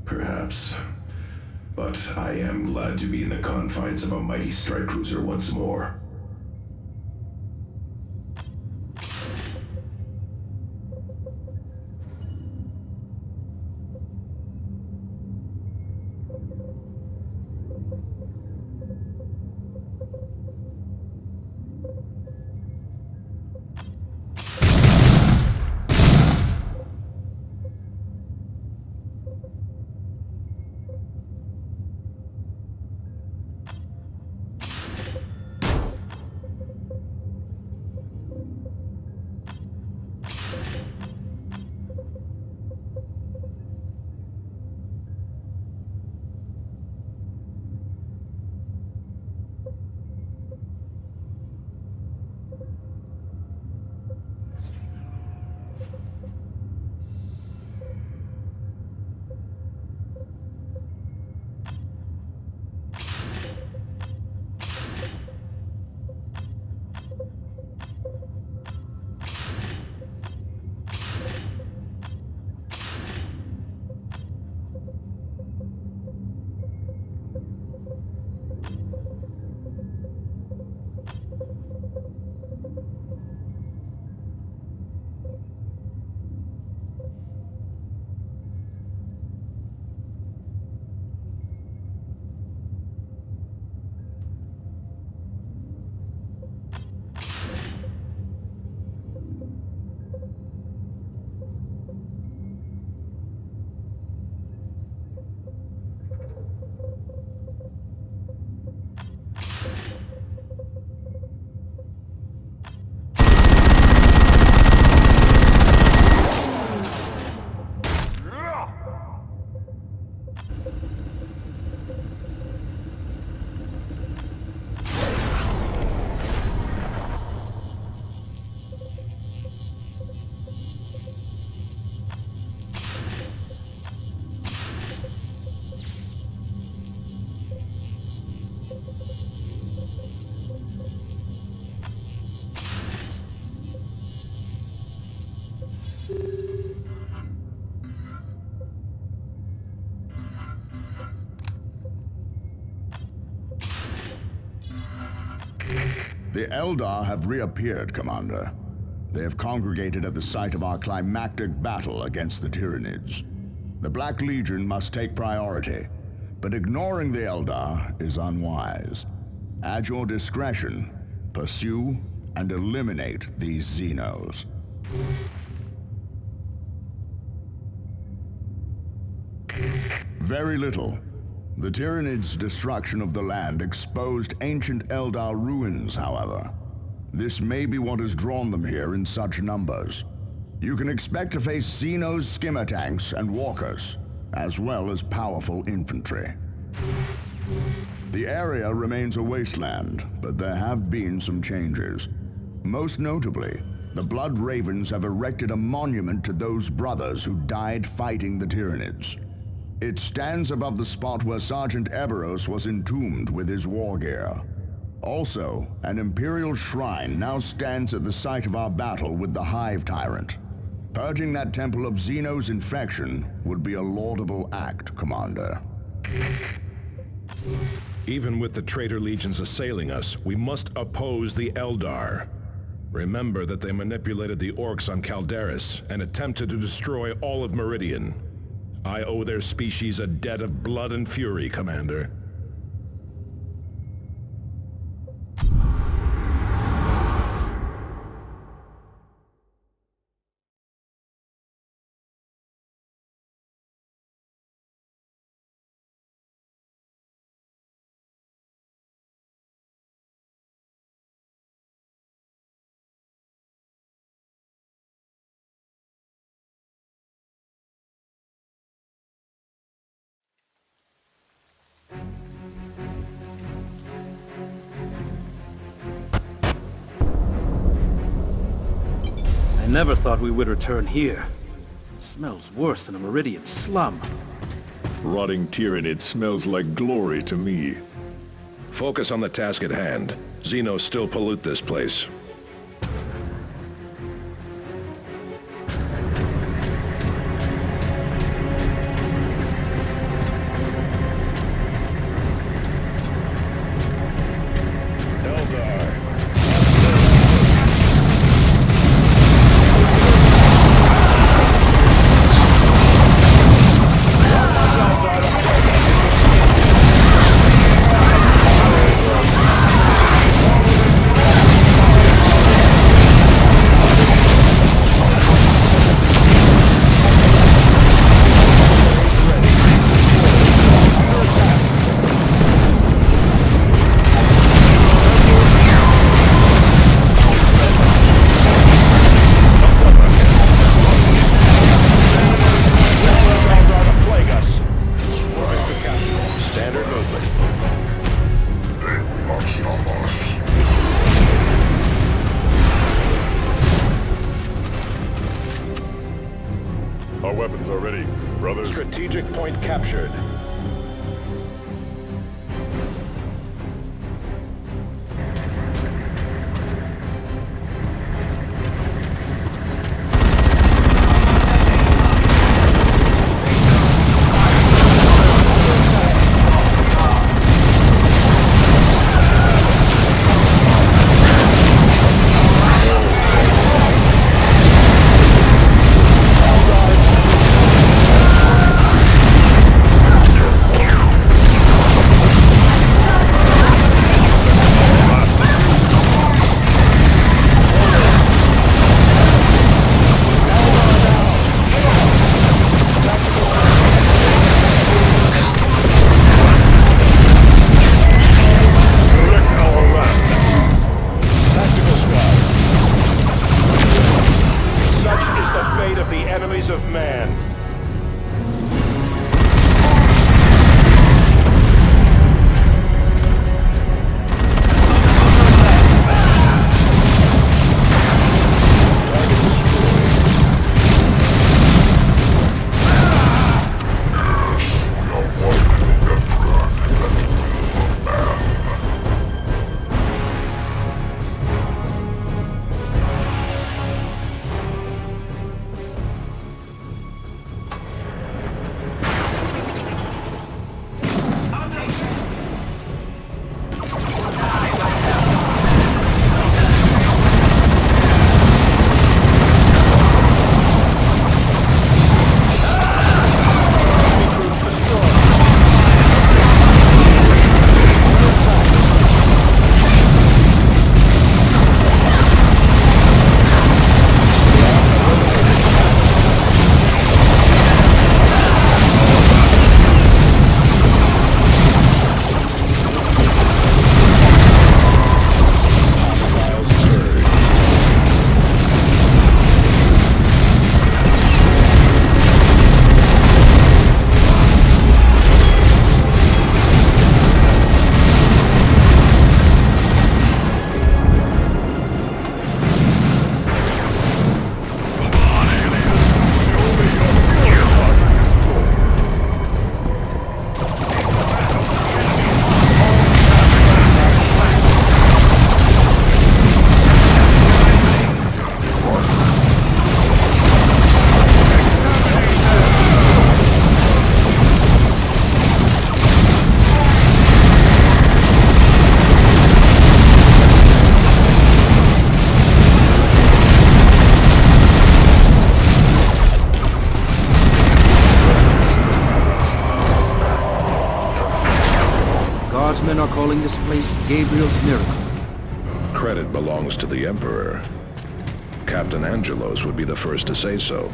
Perhaps. But I am glad to be in the confines of a mighty strike cruiser once more. The Eldar have reappeared, Commander. They have congregated at the site of our climactic battle against the Tyranids. The Black Legion must take priority, but ignoring the Eldar is unwise. At your discretion, pursue and eliminate these Xenos. Very little. The Tyranids' destruction of the land exposed ancient Eldar ruins, however. This may be what has drawn them here in such numbers. You can expect to face Xenos skimmer tanks and walkers, as well as powerful infantry. The area remains a wasteland, but there have been some changes. Most notably, the Blood Ravens have erected a monument to those brothers who died fighting the Tyranids. It stands above the spot where Sergeant Eberros was entombed with his war gear. Also, an Imperial shrine now stands at the site of our battle with the Hive Tyrant. Purging that temple of Xeno's infection would be a laudable act, Commander. Even with the traitor legions assailing us, we must oppose the Eldar. Remember that they manipulated the orcs on Calderis and attempted to destroy all of Meridian. I owe their species a debt of blood and fury, Commander. I never thought we would return here. It smells worse than a Meridian slum. Rotting Tyranid smells like glory to me. Focus on the task at hand. Xenos still pollute this place. Our weapons are ready, brothers. Strategic point captured. men are calling this place Gabriel's Miracle. Credit belongs to the Emperor. Captain Angelos would be the first to say so.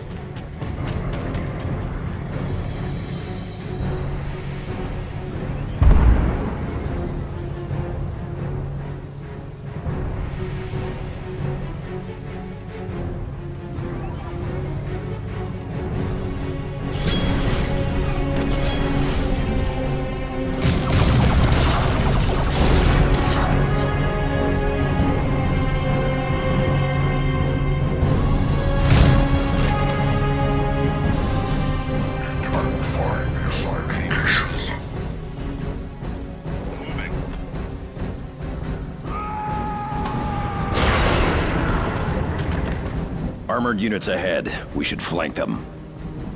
Armored units ahead. We should flank them.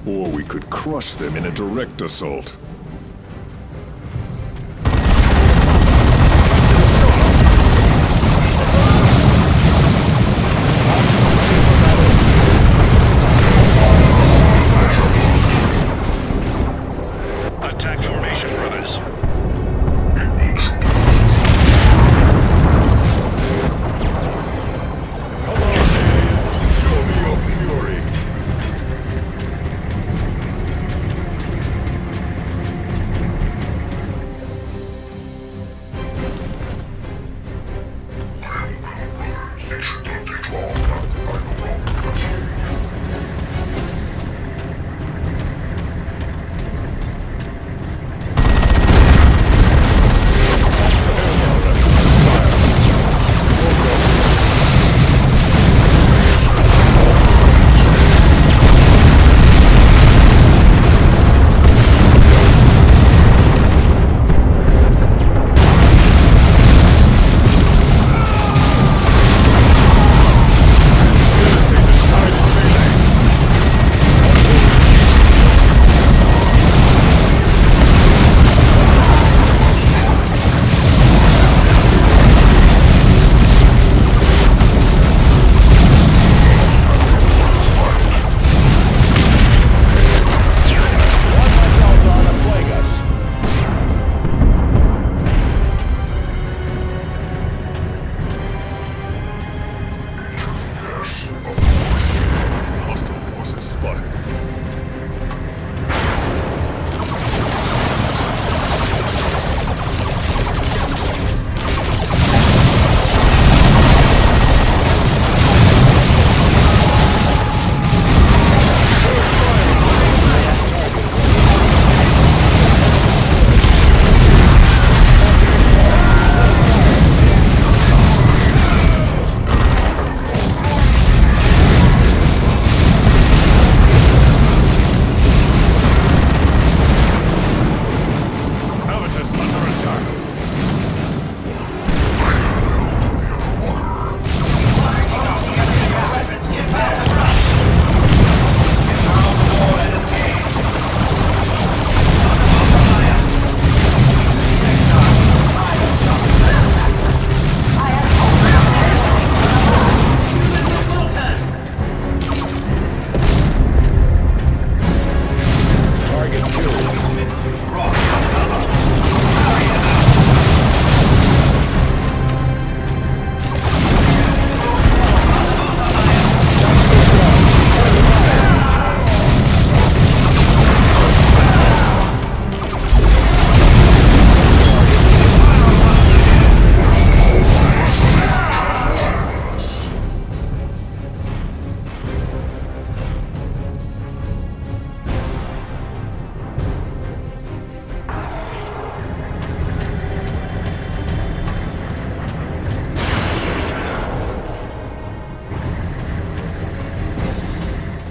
Or we could crush them in a direct assault. Attack formation, brothers.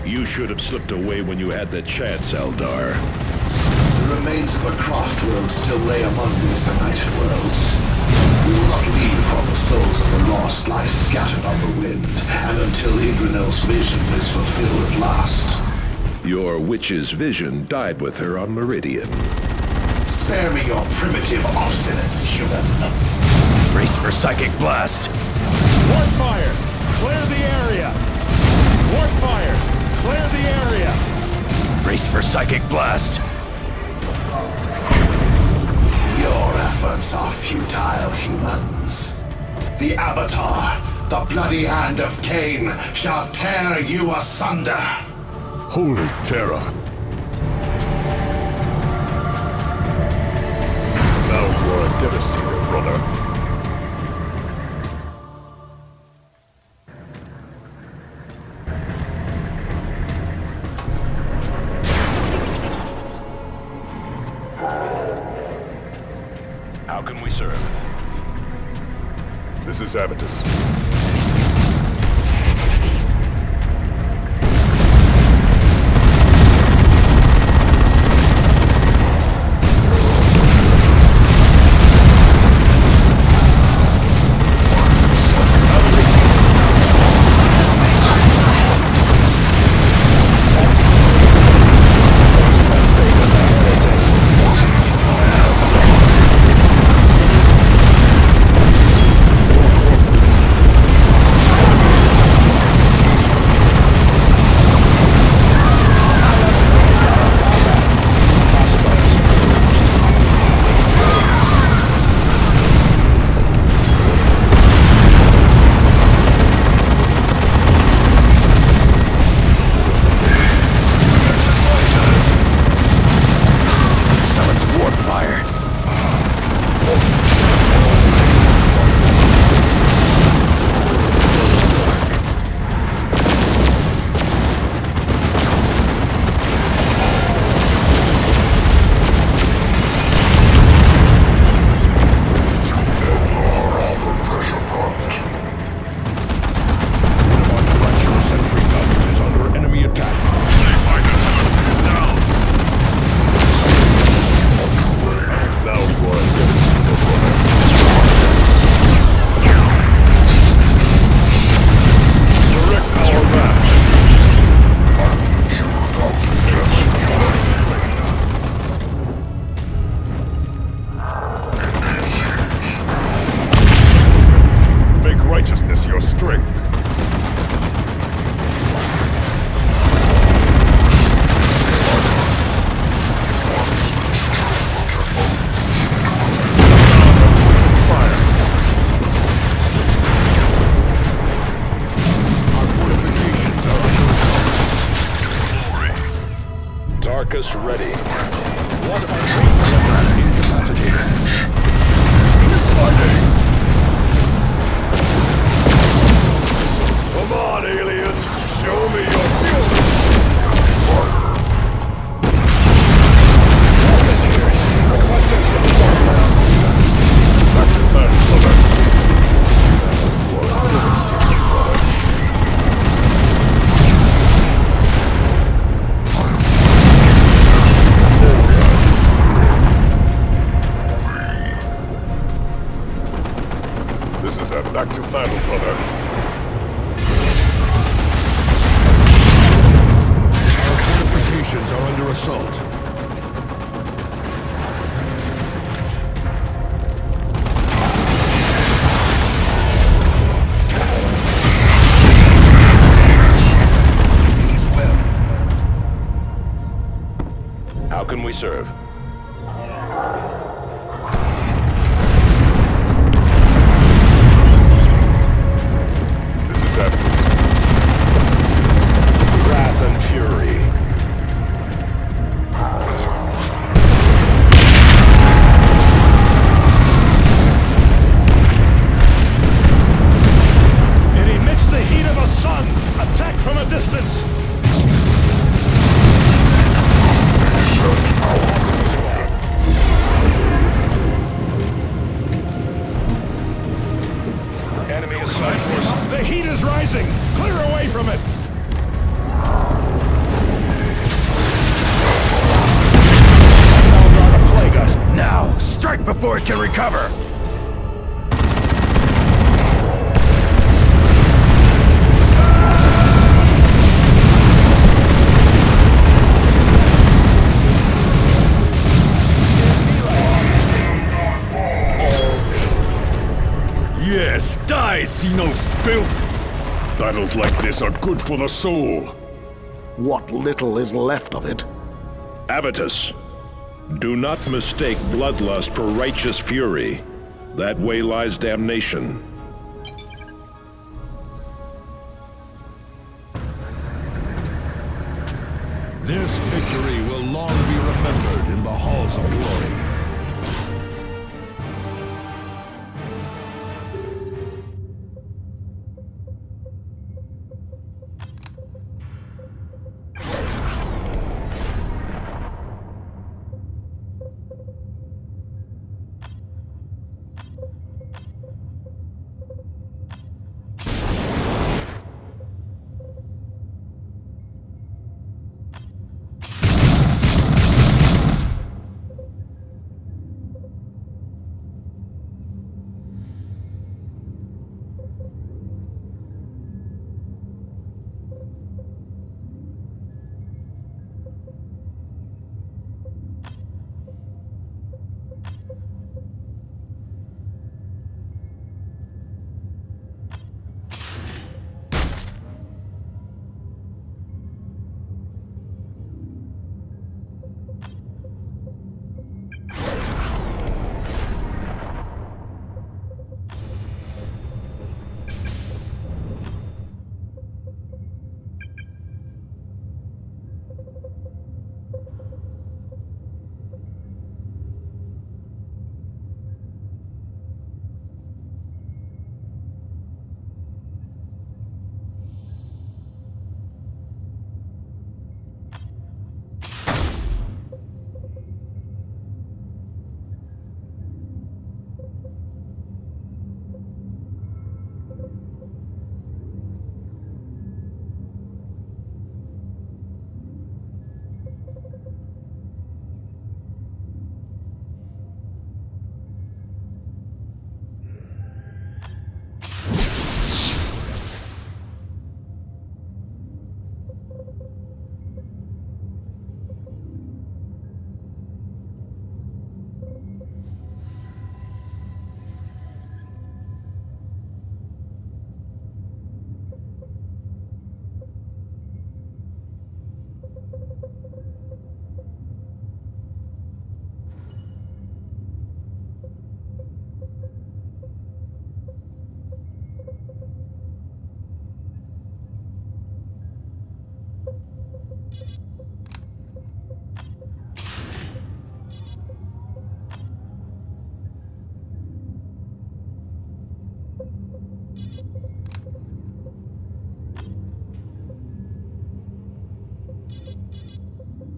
You should have slipped away when you had the chance, Eldar. The remains of a craft world still lay among these benighted worlds. We will not leave while the souls of the lost lie scattered on the wind, and until Idrinel's vision is fulfilled at last. Your witch's vision died with her on Meridian. Spare me your primitive obstinance, human. Brace for Psychic Blast. Warpfire! Clear the area! Warpfire! Clear the area! Brace for Psychic Blast. Your efforts are futile, humans. The Avatar, the bloody hand of Cain, shall tear you asunder. Holy Terra! Now you are a devastator, brother. How can we serve? This is Avitus. Darkus ready. What are incapacitated? Come on, aliens! Show me your fury! Back to battle, brother. You are devastating, brother. This is a back to battle, brother. Fortifications are under assault. How can we serve? This is Avitus. Wrath and fury. It emits the heat of a sun! Attack from a distance! Enemy assigned force. The heat is rising! Clear away from it! Eldar to plague us! Now, strike before it can recover! Yes, die, Xenos filth! Battles like this are good for the soul. What little is left of it. Avitus, Do not mistake bloodlust for righteous fury. That way lies damnation. This victory will long be remembered in the halls of glory.